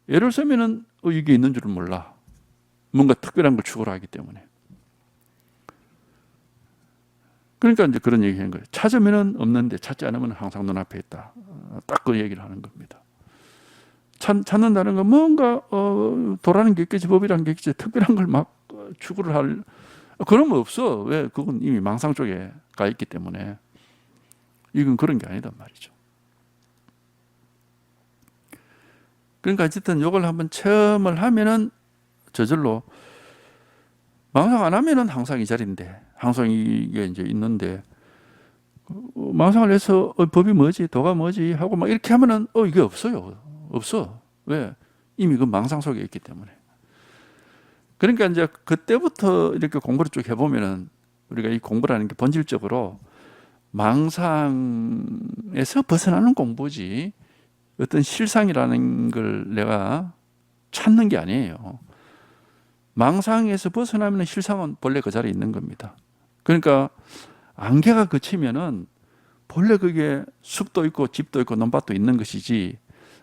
애를 쓰면은 이게 있는 줄은 몰라. 뭔가 특별한 걸 추구를 하기 때문에. 그러니까 이제 그런 얘기 하는 거예요. 찾으면은 없는데 찾지 않으면 항상 눈앞에 있다. 딱 그 얘기를 하는 겁니다. 찾는다는 건 뭔가 도라는 게 있겠지, 법이라는 게 있겠지, 특별한 걸 막 추구를 할 그런 거 없어. 왜? 그건 이미 망상 쪽에 가 있기 때문에 이건 그런 게 아니단 말이죠. 그러니까 어쨌든 이걸 한번 체험을 하면은 저절로 망상 안 하면은 항상 이 자리인데 항상 이게 이제 있는데 망상을 해서 법이 뭐지, 도가 뭐지 하고 막 이렇게 하면은 이게 없어요. 없어. 왜? 이미 그 망상 속에 있기 때문에. 그러니까 이제 그때부터 이렇게 공부를 쭉 해보면은 우리가 이 공부라는 게 본질적으로 망상에서 벗어나는 공부지 어떤 실상이라는 걸 내가 찾는 게 아니에요. 망상에서 벗어나면 실상은 본래 그 자리에 있는 겁니다. 그러니까 안개가 그치면은 본래 그게 숲도 있고 집도 있고 논밭도 있는 것이지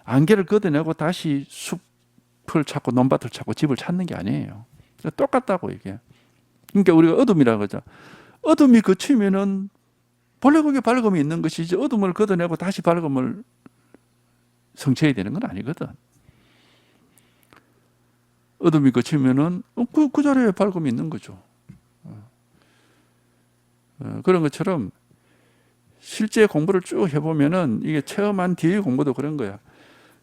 안개를 걷어내고 다시 숲을 찾고 논밭을 찾고 집을 찾는 게 아니에요. 똑같다고 이게. 그러니까 우리가 어둠이라고 하죠. 어둠이 그치면은 본래 거기에 밝음이 있는 것이지 어둠을 걷어내고 다시 밝음을 성취해야 되는 건 아니거든. 어둠이 그치면은 그 자리에 밝음이 있는 거죠. 그런 것처럼 실제 공부를 쭉 해보면은 이게 체험한 뒤의 공부도 그런 거야.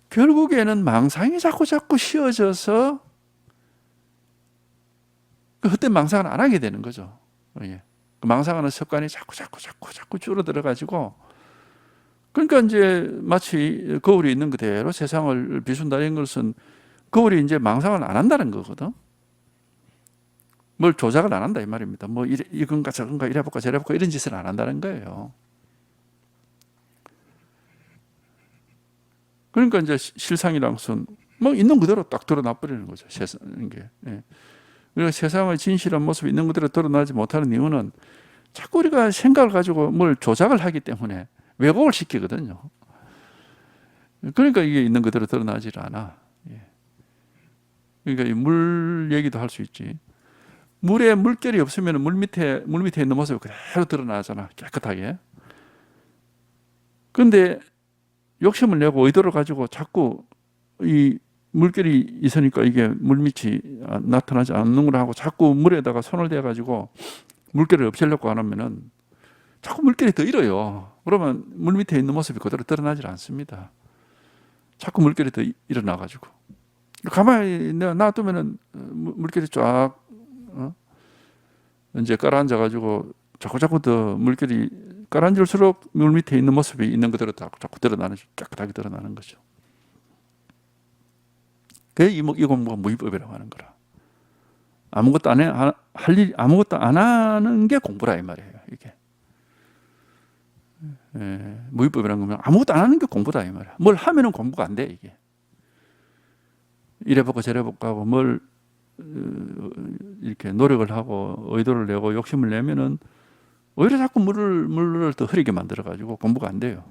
결국에는 망상이 자꾸 씌워져서 그때 망상을 안 하게 되는 거죠. 망상하는 습관이 자꾸 줄어들어 가지고 그러니까 이제 마치 거울이 있는 그대로 세상을 비춘다는 것은 거울이 이제 망상을 안 한다는 거거든. 뭘 조작을 안 한다 이 말입니다. 뭐 이건가 저건가 이래볼까 저래볼까 이런 짓을 안 한다는 거예요. 그러니까 이제 실상이란 것은 뭐 있는 그대로 딱 드러나 버리는 거죠. 세상인 게. 우리가 세상의 진실한 모습이 있는 그대로 드러나지 못하는 이유는 자꾸 우리가 생각을 가지고 뭘 조작을 하기 때문에 왜곡을 시키거든요. 그러니까 이게 있는 그대로 드러나질 않아. 예. 그러니까 이 물 얘기도 할 수 있지. 물에 물결이 없으면 물 밑에 있는 모습이 그대로 드러나잖아, 깨끗하게. 근데 욕심을 내고 의도를 가지고 자꾸 이 물결이 있으니까 이게 물밑이 나타나지 않는 걸 하고 자꾸 물에다가 손을 대 가지고 물결을 없애려고 하면은 자꾸 물결이 더 일어요. 그러면 물 밑에 있는 모습이 그대로 드러나질 않습니다. 자꾸 물결이 더 일어나 가지고 가만히 내가 놔두면은 물결이 쫙 이제 깔아앉아 가지고 자꾸 더 물결이 깔아앉을수록 물 밑에 있는 모습이 있는 그대로 자꾸 드러나는, 깨끗하게 드러나는 거죠. 그게 이 공부가 무위법이라고 하는 거라. 아무것도 아무것도 안 하는 게 공부라 이 말이에요. 이게. 예, 무위법이라는 거면 아무것도 안 하는 게 공부다 이 말이야. 뭘 하면은 공부가 안 돼 이게. 이래보고 저래보고 하고 뭘 이렇게 노력을 하고 의도를 내고 욕심을 내면은 오히려 자꾸 물을 더 흐리게 만들어 가지고 공부가 안 돼요.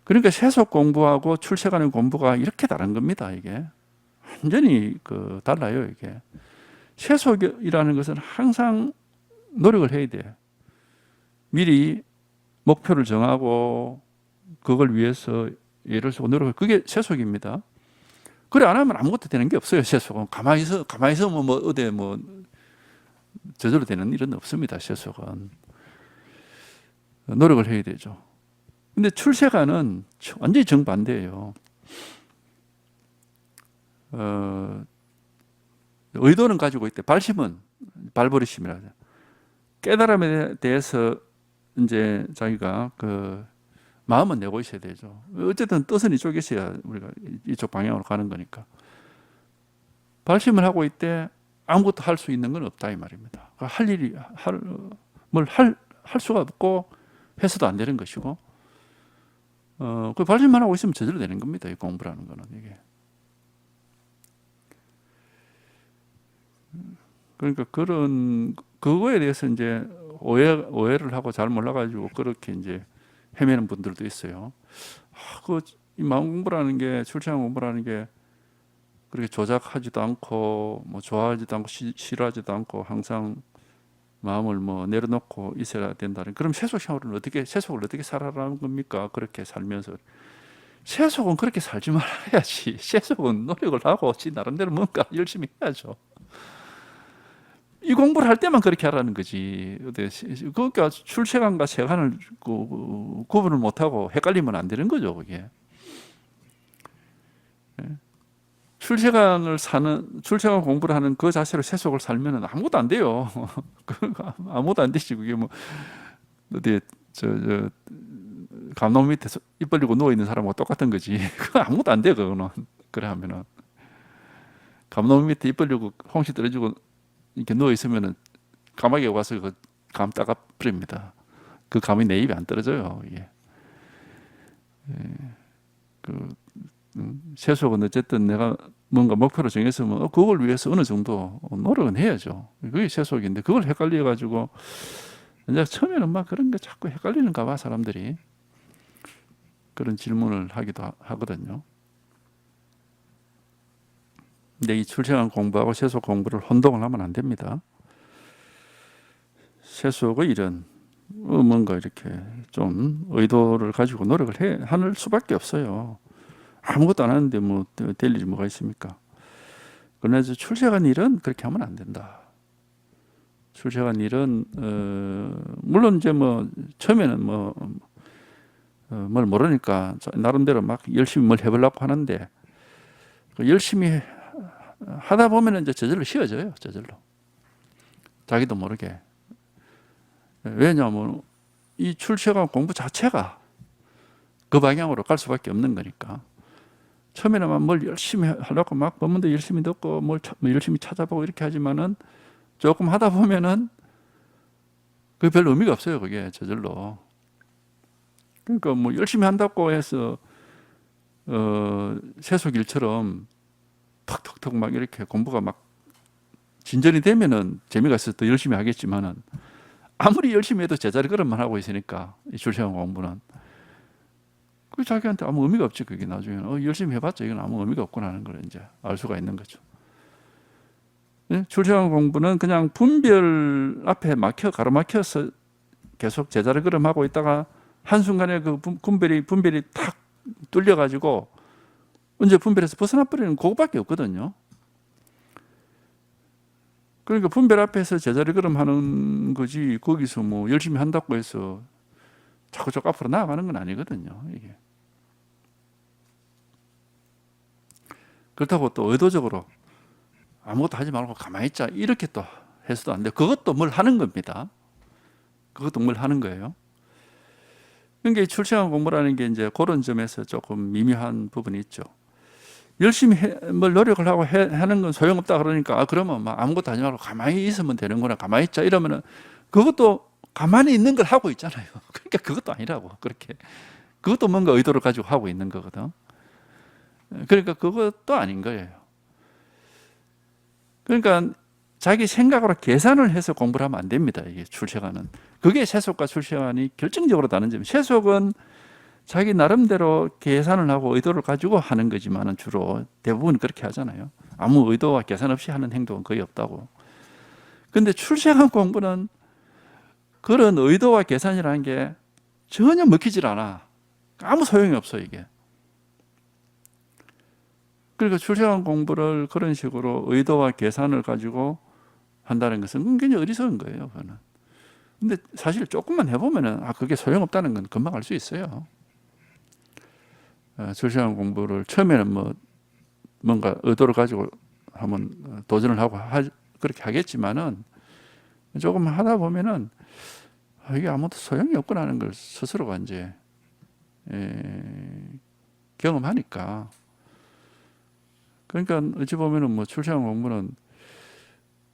그러니까 세속 공부하고 출세하는 공부가 이렇게 다른 겁니다. 이게 완전히 달라요. 이게 세속이라는 것은 항상 노력을 해야 돼. 미리 목표를 정하고 그걸 위해서 예를 들어 노력을, 그게 세속입니다. 그래 안 하면 아무것도 되는 게 없어요. 세속은 가만히 있어 뭐 어디 뭐 저절로 되는 일은 없습니다. 세속은 노력을 해야 되죠. 근데 출세가는 완전히 정반대예요. 의도는 가지고 있대. 발심은 발버릇심이라 하죠. 깨달음에 대해서 이제 자기가 마음은 내고 있어야 되죠. 어쨌든 뜻은 이쪽에 있어야 우리가 이쪽 방향으로 가는 거니까. 발심을 하고 있대. 아무것도 할 수 있는 건 없다 이 말입니다. 할 일이 뭘 할 수가 없고 해서도 안 되는 것이고, 그 발심만 하고 있으면 저절로 되는 겁니다. 이 공부라는 거는 이게. 그러니까 그거에 대해서 이제 오해를 하고 잘 몰라가지고 그렇게 이제 헤매는 분들도 있어요. 이 마음 공부라는 게, 출세한 공부라는 게 그렇게 조작하지도 않고 뭐 좋아하지도 않고 싫어하지도 않고 항상 마음을 뭐 내려놓고 있어야 된다는. 그럼 세속을 어떻게 살아라는 겁니까? 그렇게 살면서. 세속은 그렇게 살지 말아야지. 세속은 노력을 하고 지 나름대로 뭔가 열심히 해야죠. 이 공부를 할 때만 그렇게 하라는 거지. 그러니까 출세관과 세관을 구분을 못하고 헷갈리면 안 되는 거죠. 그게. 출세관 공부를 하는 그 자세로 세속을 살면 아무것도 안 돼요. 아무것도 안 되지. 그게 뭐 어디 감나무 밑에 입 벌리고 누워 있는 사람하고 똑같은 거지. 그거 아무것도 안 돼. 그거는. 그래 하면은 감나무 밑에 입 벌리고 홍시 떨어지고 이렇게 누워 있으면은 감옥에 와서 그 감 따가 버립니다. 그 감이 내 입에 안 떨어져요. 이게. 세속은 어쨌든 내가 뭔가 목표를 정했으면 그걸 위해서 어느 정도 노력은 해야죠. 그게 세속인데 그걸 헷갈려 가지고 이제 처음에는 막 그런 게 자꾸 헷갈리는가 봐. 사람들이 그런 질문을 하기도 하거든요. 근데 이 출세관 공부하고 세속 공부를 혼동을 하면 안 됩니다. 세속의 일은 뭔가 이렇게 좀 의도를 가지고 노력을 할 수밖에 없어요. 아무것도 안 하는데 뭐 될 일이 뭐가 있습니까? 그러나 출세관 일은 그렇게 하면 안 된다. 출세관 일은 물론 이제 뭐 처음에는 뭘 모르니까 나름대로 막 열심히 뭘 해보려고 하는데 열심히 하다 보면 이제 저절로 쉬워져요. 저절로. 자기도 모르게. 왜냐하면 이 출세관 공부 자체가 그 방향으로 갈 수밖에 없는 거니까. 처음에는 막 뭘 열심히 하려고 막 법문도 열심히 듣고 뭘 열심히 찾아보고 이렇게 하지만은 조금 하다 보면은 그게 별 의미가 없어요. 그게 저절로. 그러니까 뭐 열심히 한다고 해서 세속일처럼 턱턱턱 막 이렇게 공부가 막 진전이 되면은 재미가 있어서 더 열심히 하겠지만은 아무리 열심히 해도 제자리 걸음만 하고 있으니까 이 출세한 공부는 그 자기한테 아무 의미가 없지. 그게 나중에는 열심히 해봤자 이건 아무 의미가 없구나 하는 걸 이제 알 수가 있는 거죠. 네? 출세한 공부는 그냥 분별 앞에 가로막혀서 계속 제자리 걸음하고 있다가 한순간에 그 분별이 탁 뚫려가지고 언제 분별에서 벗어나 버리는 그거밖에 없거든요. 그러니까 분별 앞에서 제자리 걸음하는 거지 거기서 뭐 열심히 한다고 해서 자꾸 앞으로 나아가는 건 아니거든요. 이게. 그렇다고 또 의도적으로 아무것도 하지 말고 가만히 있자 이렇게 또 해서도 안 돼요. 그것도 뭘 하는 겁니다. 그것도 뭘 하는 거예요. 그러니까 출세한 공부라는 게 이제 그런 점에서 조금 미묘한 부분이 있죠. 열심히 뭘 노력을 하고 하는 건 소용없다 그러니까 그러면 막 아무것도 하지 말고 가만히 있으면 되는구나. 가만히 있자 이러면은 그것도 가만히 있는 걸 하고 있잖아요. 그러니까 그것도 아니라고. 그렇게 그것도 뭔가 의도를 가지고 하고 있는 거거든. 그러니까 그것도 아닌 거예요. 그러니까 자기 생각으로 계산을 해서 공부를 하면 안 됩니다. 이게 출세관은. 그게 세속과 출세관이 결정적으로 다른 점이에요. 세속은 자기 나름대로 계산을 하고 의도를 가지고 하는 거지만은 주로 대부분 그렇게 하잖아요. 아무 의도와 계산 없이 하는 행동은 거의 없다고. 근데 출세관 공부는 그런 의도와 계산이라는 게 전혀 먹히질 않아. 아무 소용이 없어 이게. 그러니까 출세관 공부를 그런 식으로 의도와 계산을 가지고 한다는 것은 굉장히 어리석은 거예요. 그거는. 근데 사실 조금만 해보면은 그게 소용없다는 건 금방 알 수 있어요. 출세관 공부를 처음에는 뭐 뭔가 의도를 가지고 한번 도전을 하고 그렇게 하겠지만은 조금 하다 보면은 이게 아무것도 소용이 없구나 하는 걸 스스로가 이제 경험하니까. 그러니까 어찌 보면은 뭐 출세관 공부는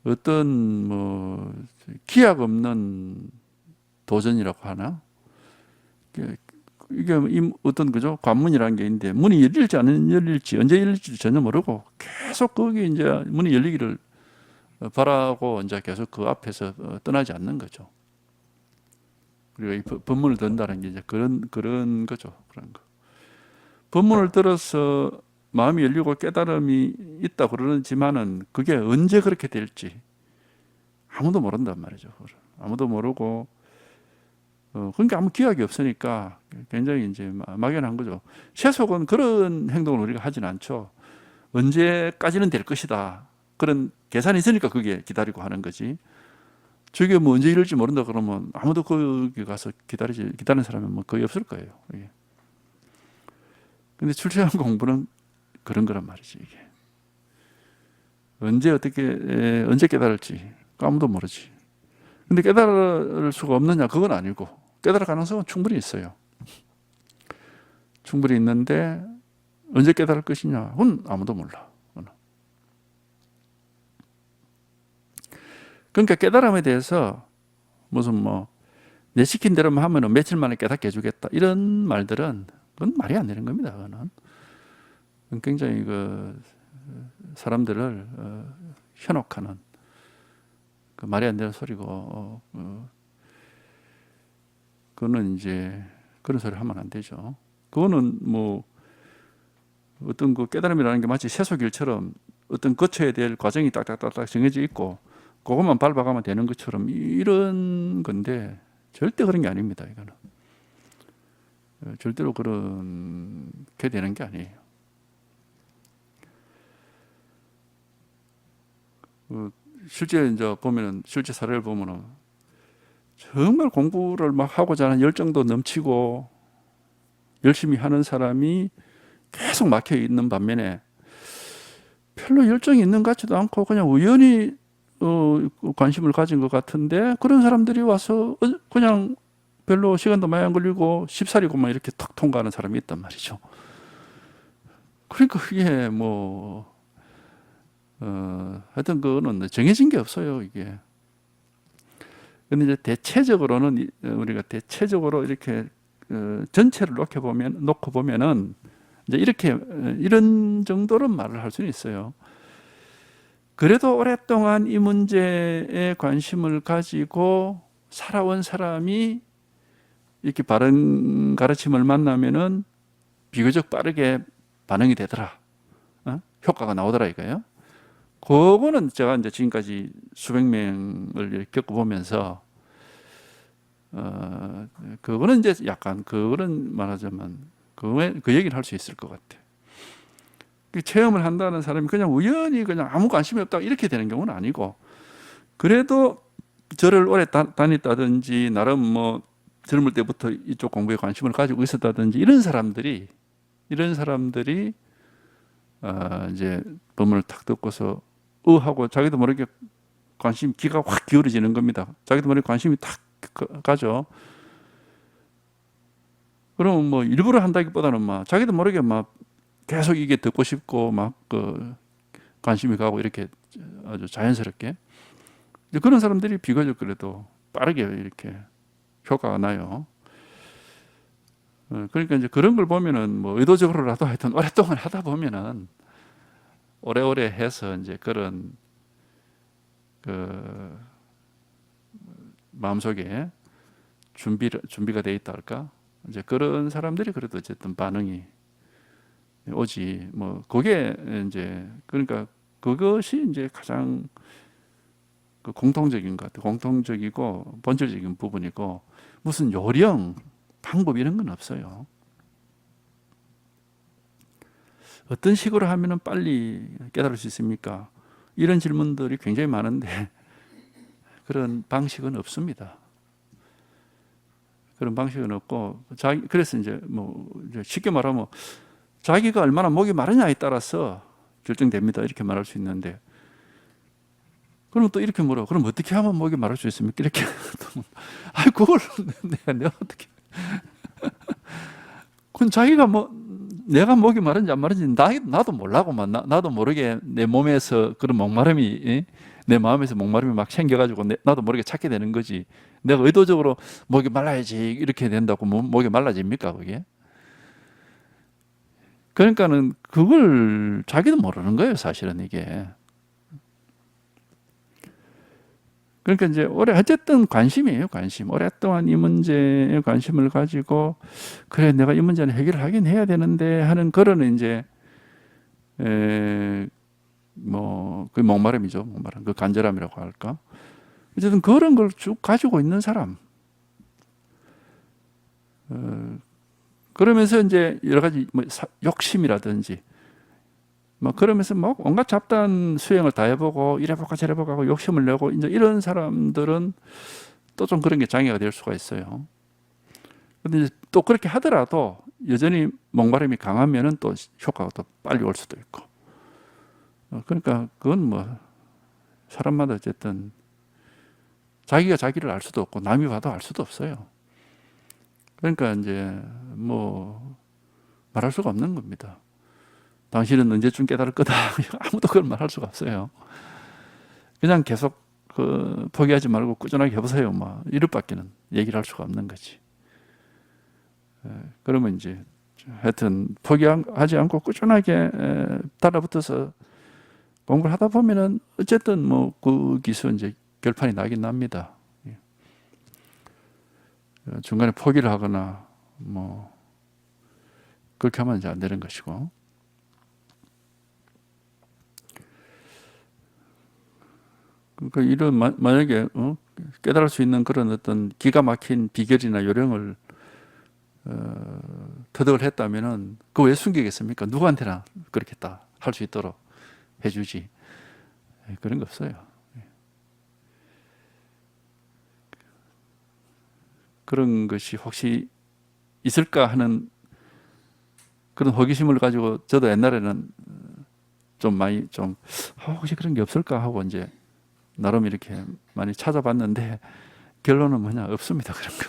어떤 뭐 기약 없는 도전이라고 하나? 이게 어떤 그죠? 관문이라는 게 있는데 문이 열릴지 안 열릴지 언제 열릴지 전혀 모르고 계속 거기 이제 문이 열리기를 바라고 이제 계속 그 앞에서 떠나지 않는 거죠. 그리고 이 법문을 든다는 게 이제 그런 거죠. 그런 거. 법문을 들어서 마음이 열리고 깨달음이 있다 그러지만은 그게 언제 그렇게 될지 아무도 모른단 말이죠. 아무도 모르고 그러니까 아무 기약이 없으니까 굉장히 이제 막연한 거죠. 세속은 그런 행동을 우리가 하진 않죠. 언제까지는 될 것이다. 그런 계산이 있으니까 그게 기다리고 하는 거지. 저게 뭐 언제 이럴지 모른다 그러면 아무도 거기 가서 기다리는 사람은 뭐 거의 없을 거예요. 이게. 근데 출세한 공부는 그런 거란 말이지 이게. 언제 깨달을지 아무도 모르지. 근데 깨달을 수가 없느냐 그건 아니고 깨달을 가능성은 충분히 있어요. 충분히 있는데 언제 깨달을 것이냐 그건 아무도 몰라. 그러니까 깨달음에 대해서 무슨 뭐 내 시킨 대로만 하면 며칠 만에 깨닫게 해주겠다 이런 말들은 그건 말이 안 되는 겁니다. 그거는 굉장히 그 사람들을 현혹하는 그 말이 안 되는 소리고 그거는 이제 그런 소리 하면 안 되죠. 그거는 뭐 어떤 그 깨달음이라는 게 마치 세속일처럼 어떤 거쳐야 될 과정이 딱딱딱딱 정해져 있고 그것만 밟아가면 되는 것처럼 이런 건데 절대 그런 게 아닙니다. 이거는 절대로 그렇게 되는 게 아니에요. 실제 이제 보면은 실제 사례를 보면은 정말 공부를 막 하고자 하는 열정도 넘치고 열심히 하는 사람이 계속 막혀 있는 반면에 별로 열정이 있는 것 같지도 않고 그냥 우연히 관심을 가진 것 같은데 그런 사람들이 와서 그냥 별로 시간도 많이 안 걸리고 쉽사리고만 이렇게 탁 통과하는 사람이 있단 말이죠. 그러니까 그게 뭐 하여튼 그거는 정해진 게 없어요 이게. 근데 이제 대체적으로는 우리가 대체적으로 이렇게 전체를 놓고 보면은 이제 이렇게 이런 정도로 말을 할 수는 있어요. 그래도 오랫동안 이 문제에 관심을 가지고 살아온 사람이 이렇게 바른 가르침을 만나면은 비교적 빠르게 반응이 되더라. 효과가 나오더라 이거예요. 그거는 제가 이제 지금까지 수백 명을 겪어보면서 그거는 이제 약간 그거는 말하자면 그 얘기를 할 수 있을 것 같아. 체험을 한다는 사람이 그냥 우연히 그냥 아무 관심이 없다 이렇게 되는 경우는 아니고, 그래도 절을 오래 다녔다든지 나름 뭐 젊을 때부터 이쪽 공부에 관심을 가지고 있었다든지 이런 사람들이 이제 법문을 탁 듣고서 하고 자기도 모르게 기가 확 기울어지는 겁니다. 자기도 모르게 관심이 탁 가죠. 그러면 뭐 일부러 한다기보다는 막 자기도 모르게 막 계속 이게 듣고 싶고 막 관심이 가고 이렇게 아주 자연스럽게. 그런 사람들이 비교적 그래도 빠르게 이렇게 효과가 나요. 그러니까 이제 그런 걸 보면은 뭐 의도적으로라도 하여튼 오랫동안 하다 보면은 오래오래 해서 이제 그런 그 마음속에 준비가 돼 있다 할까? 이제 그런 사람들이 그래도 어쨌든 반응이 오지. 뭐 그게 이제 그러니까 그것이 이제 가장 공통적인 것 같아요. 공통적이고 본질적인 부분이고, 무슨 요령, 방법 이런 건 없어요. 어떤 식으로 하면은 빨리 깨달을 수 있습니까? 이런 질문들이 굉장히 많은데 그런 방식은 없습니다. 그런 방식은 없고, 그래서 이제 뭐 쉽게 말하면 자기가 얼마나 목이 마르냐에 따라서 결정됩니다. 이렇게 말할 수 있는데, 그럼 또 이렇게 물어. 그럼 어떻게 하면 목이 마를 수 있습니까? 이렇게. 아이, 그걸 내가 어떻게. 그건 자기가 내가 목이 마른지 안 마른지 나도 몰라고만. 나도 모르게 내 몸에서 그런 목마름이, 내 마음에서 목마름이 막 생겨가지고 나도 모르게 찾게 되는 거지. 내가 의도적으로 목이 말라야지 이렇게 된다고 목이 말라집니까, 그게? 그러니까는 그걸 자기도 모르는 거예요, 사실은 이게. 그러니까 이제 어쨌든 관심이에요, 관심. 오랫동안 이 문제에 관심을 가지고, 그래, 내가 이 문제는 해결을 하긴 해야 되는데 하는 그런 이제, 그 목마름이죠, 목마름. 그 간절함이라고 할까. 어쨌든 그런 걸 쭉 가지고 있는 사람. 그러면서 이제 여러 가지 욕심이라든지, 그러면서 온갖 잡다한 수행을 다 해보고 이래보고 저래보고 하고 욕심을 내고 이제 이런 사람들은 또 좀 그런 게 장애가 될 수가 있어요. 근데 또 그렇게 하더라도 여전히 목마름이 강하면은 또 효과가 또 빨리 올 수도 있고. 그러니까 그건 뭐 사람마다 어쨌든 자기가 자기를 알 수도 없고 남이 봐도 알 수도 없어요. 그러니까 이제 뭐 말할 수가 없는 겁니다. 당신은 언제쯤 깨달을 거다. 아무도 그걸 말할 수가 없어요. 그냥 계속 포기하지 말고 꾸준하게 해보세요. 이럴 밖에는 얘기를 할 수가 없는 거지. 그러면 이제 하여튼 포기하지 않고 꾸준하게 달라붙어서 공부를 하다 보면은 어쨌든 거기서 이제 결판이 나긴 납니다. 중간에 포기를 하거나 그렇게 하면 이제 안 되는 것이고. 그러니까 이런 만약에 깨달을 수 있는 그런 어떤 기가 막힌 비결이나 요령을 터득을 했다면은 그거 왜 숨기겠습니까? 누구한테나 그렇게 다 할 수 있도록 해주지. 그런 거 없어요. 그런 것이 혹시 있을까 하는 그런 호기심을 가지고 저도 옛날에는 좀 많이 혹시 그런 게 없을까 하고 이제 나름 이렇게 많이 찾아봤는데 결론은 뭐냐? 없습니다. 그런 거.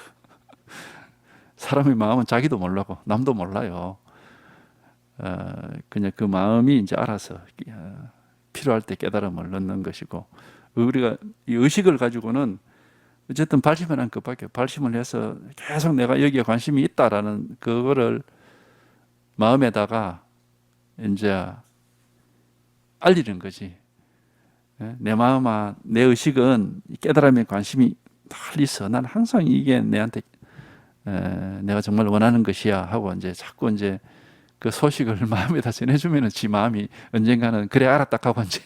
사람의 마음은 자기도 몰라고 남도 몰라요. 그냥 그 마음이 이제 알아서 필요할 때 깨달음을 넣는 것이고, 우리가 이 의식을 가지고는 어쨌든 발심을 한 것밖에, 발심을 해서 계속 내가 여기에 관심이 있다라는 그거를 마음에다가 이제 알리는 거지. 내 마음아, 내 의식은 깨달음에 관심이 늘 있어. 난 항상 이게 내한테 내가 정말 원하는 것이야 하고 이제 자꾸 이제 그 소식을 마음에다 전해주면은 지 마음이 언젠가는 그래 알았다 하고 이제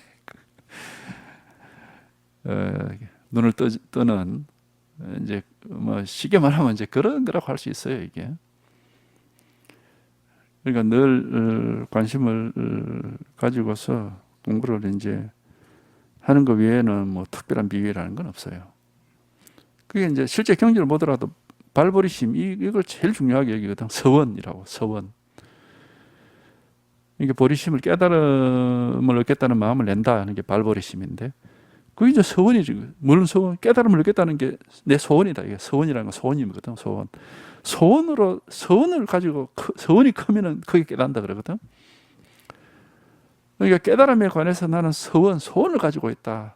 눈을 뜨는 이제 뭐 쉽게 말하면 이제 그런 거라고 할 수 있어요 이게. 그러니까 늘 관심을 가지고서 공부를 이제 하는 것 외에는 뭐 특별한 비결이라는 건 없어요. 그게 이제 실제 경지를 보더라도 발버리심 이걸 제일 중요하게 여기거든. 서원이라고 서원. 이게 보리심을 깨달음을 얻겠다는 마음을 낸다 하는 게 발버리심인데 그게 이제 서원이지. 물론 서원 깨달음을 얻겠다는 게 내 소원이다. 이게 서원이라는 건 소원이거든. 소원. 서원을 가지고 서원이 크면은 크게 깨닫는다 그러거든. 그러니까 깨달음에 관해서 나는 소원을 가지고 있다.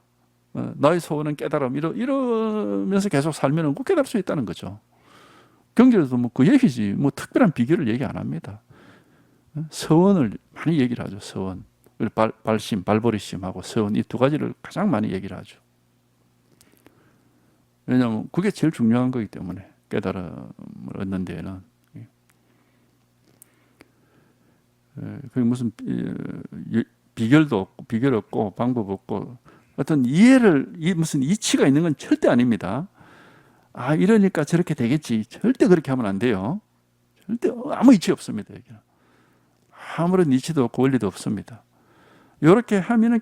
나의 소원은 깨달음. 이러면서 계속 살면 꼭 깨달을 수 있다는 거죠. 경제에도 뭐 그 얘기지. 뭐 특별한 비결을 얘기 안 합니다. 서원을 많이 얘기를 하죠. 서원. 발심, 발버리심하고 서원 이 두 가지를 가장 많이 얘기를 하죠. 왜냐하면 그게 제일 중요한 거기 때문에 깨달음을 얻는 데에는 그게 무슨 비결도 없고 비결 없고 방법 없고 어떤 무슨 이치가 있는 건 절대 아닙니다. 아 이러니까 저렇게 되겠지. 절대 그렇게 하면 안 돼요. 절대 아무 이치 없습니다. 여기는. 아무런 이치도 없고 원리도 없습니다. 이렇게 하면은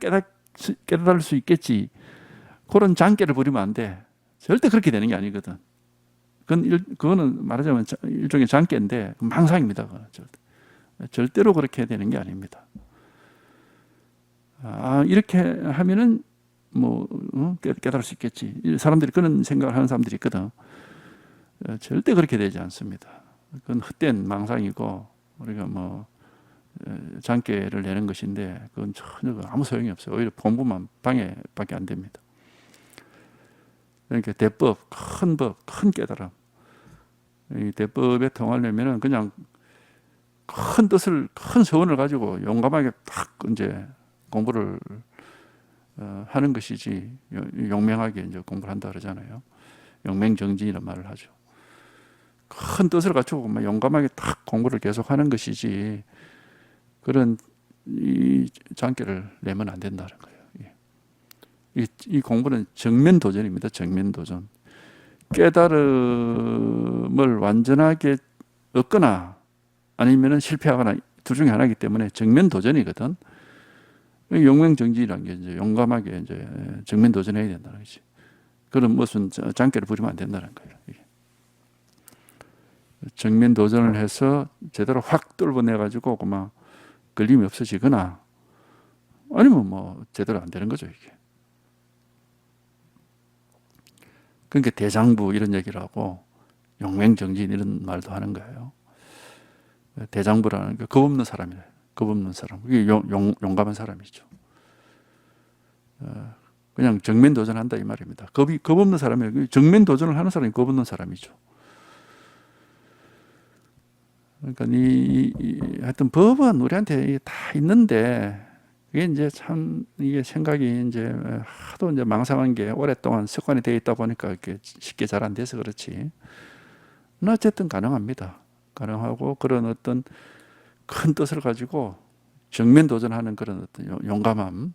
깨달을 수 있겠지. 그런 장깨를 부리면 안 돼. 절대 그렇게 되는 게 아니거든. 그거는 말하자면 일종의 장깨인데 망상입니다. 그거는 절대로 그렇게 되는 게 아닙니다. 아, 이렇게 하면은 뭐 깨달을 수 있겠지. 사람들이 그런 생각을 하는 사람들이 있거든. 절대 그렇게 되지 않습니다. 그건 헛된 망상이고 우리가 뭐 장깨를 내는 것인데 그건 전혀 아무 소용이 없어요. 오히려 공부만 방해밖에 안 됩니다. 그러니까 대법, 큰 법, 큰 깨달음. 이 대법에 통하려면은 그냥 큰 뜻을, 큰 소원을 가지고 용감하게 딱 이제 공부를 하는 것이지, 용맹하게 이제 공부를 한다 그러잖아요. 용맹정진이라는 말을 하죠. 큰 뜻을 갖추고 용감하게 딱 공부를 계속 하는 것이지, 그런 이 장깨를 내면 안 된다는 거예요. 이 공부는 정면 도전입니다. 정면 도전. 깨달음을 완전하게 얻거나 아니면 실패하거나 둘 중에 하나이기 때문에 정면 도전이거든. 용맹정진이라는 게 이제 용감하게 이제 정면 도전해야 된다는 거지. 그런 무슨 장깨를 부리면 안 된다는 거예요. 정면 도전을 해서 제대로 확 뚫어내 가지고 그만 걸림이 없어지거나 아니면 뭐 제대로 안 되는 거죠 이게. 그러니까 대장부 이런 얘기를 하고 용맹정진 이런 말도 하는 거예요. 대장부라는 게 겁 없는 사람이에요. 겁 없는 사람. 그게 용감한 사람이죠. 그냥 정면 도전한다 이 말입니다. 겁 없는 사람이에요. 정면 도전을 하는 사람이 겁 없는 사람이죠. 그러니까 하여튼 법은 우리한테 다 있는데 이게 이제 참 이게 생각이 이제 하도 이제 망상한 게 오랫동안 습관이 되어 있다 보니까 이렇게 쉽게 잘 안 돼서 그렇지. 어쨌든 가능합니다. 가능하고 그런 어떤 큰 뜻을 가지고 정면 도전하는 그런 어떤 용감함,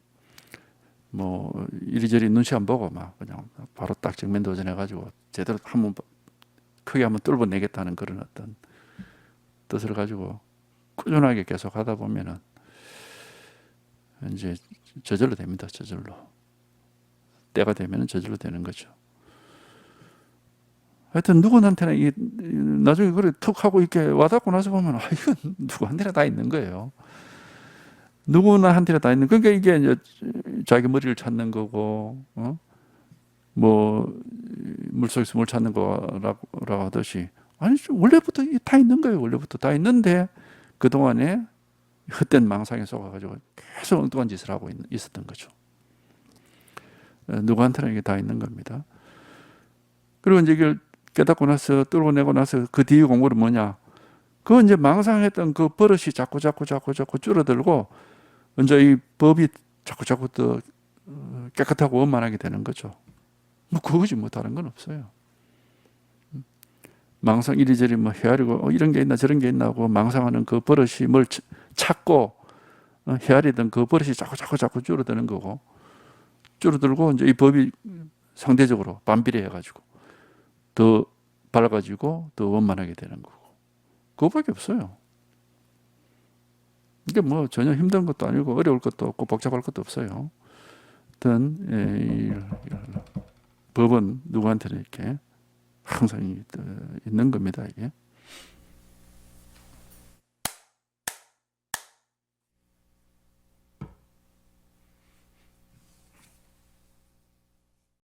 뭐 이리저리 눈치 안 보고 막 그냥 바로 딱 정면 도전해가지고 제대로 한번 크게 한번 뚫어내겠다는 그런 어떤 뜻을 가지고 꾸준하게 계속 하다 보면은 이제 저절로 됩니다. 저절로. 때가 되면은 저절로 되는 거죠. 하여튼 누구한테나 이게 나중에 그래 툭 하고 이렇게 와닿고 나서 보면 아 이건 누구한테나 다 있는 거예요. 누구나 한테나 다 있는. 그러니까 이게 이제 자기 머리를 찾는 거고, 뭐 물속에서 물 찾는 거라고 하듯이 아니 원래부터 다 있는 거예요. 원래부터 다 있는데 그 동안에 헛된 망상에 속아가지고 계속 엉뚱한 짓을 하고 있었던 거죠. 누구한테나 이게 다 있는 겁니다. 그리고 이제 이걸 깨닫고 나서 뚫어내고 나서 그 뒤에 공부는 뭐냐? 그 이제 망상했던 그 버릇이 자꾸 줄어들고 이제 이 법이 자꾸 더 깨끗하고 원만하게 되는 거죠. 뭐 그거지 뭐 다른 건 없어요. 망상 이리저리 뭐 헤아리고 이런 게 있나 저런 게 있나 하고 망상하는 그 버릇이 뭘 찾고 헤아리던 그 버릇이 자꾸 줄어드는 거고, 줄어들고 이제 이 법이 상대적으로 반비례해 가지고 더 밝아지고 더 원만하게 되는 거고, 그거밖에 없어요. 이게 뭐 전혀 힘든 것도 아니고 어려울 것도 없고 복잡할 것도 없어요. 어떤 법은 누구한테는 이렇게 항상 있는 겁니다, 이게.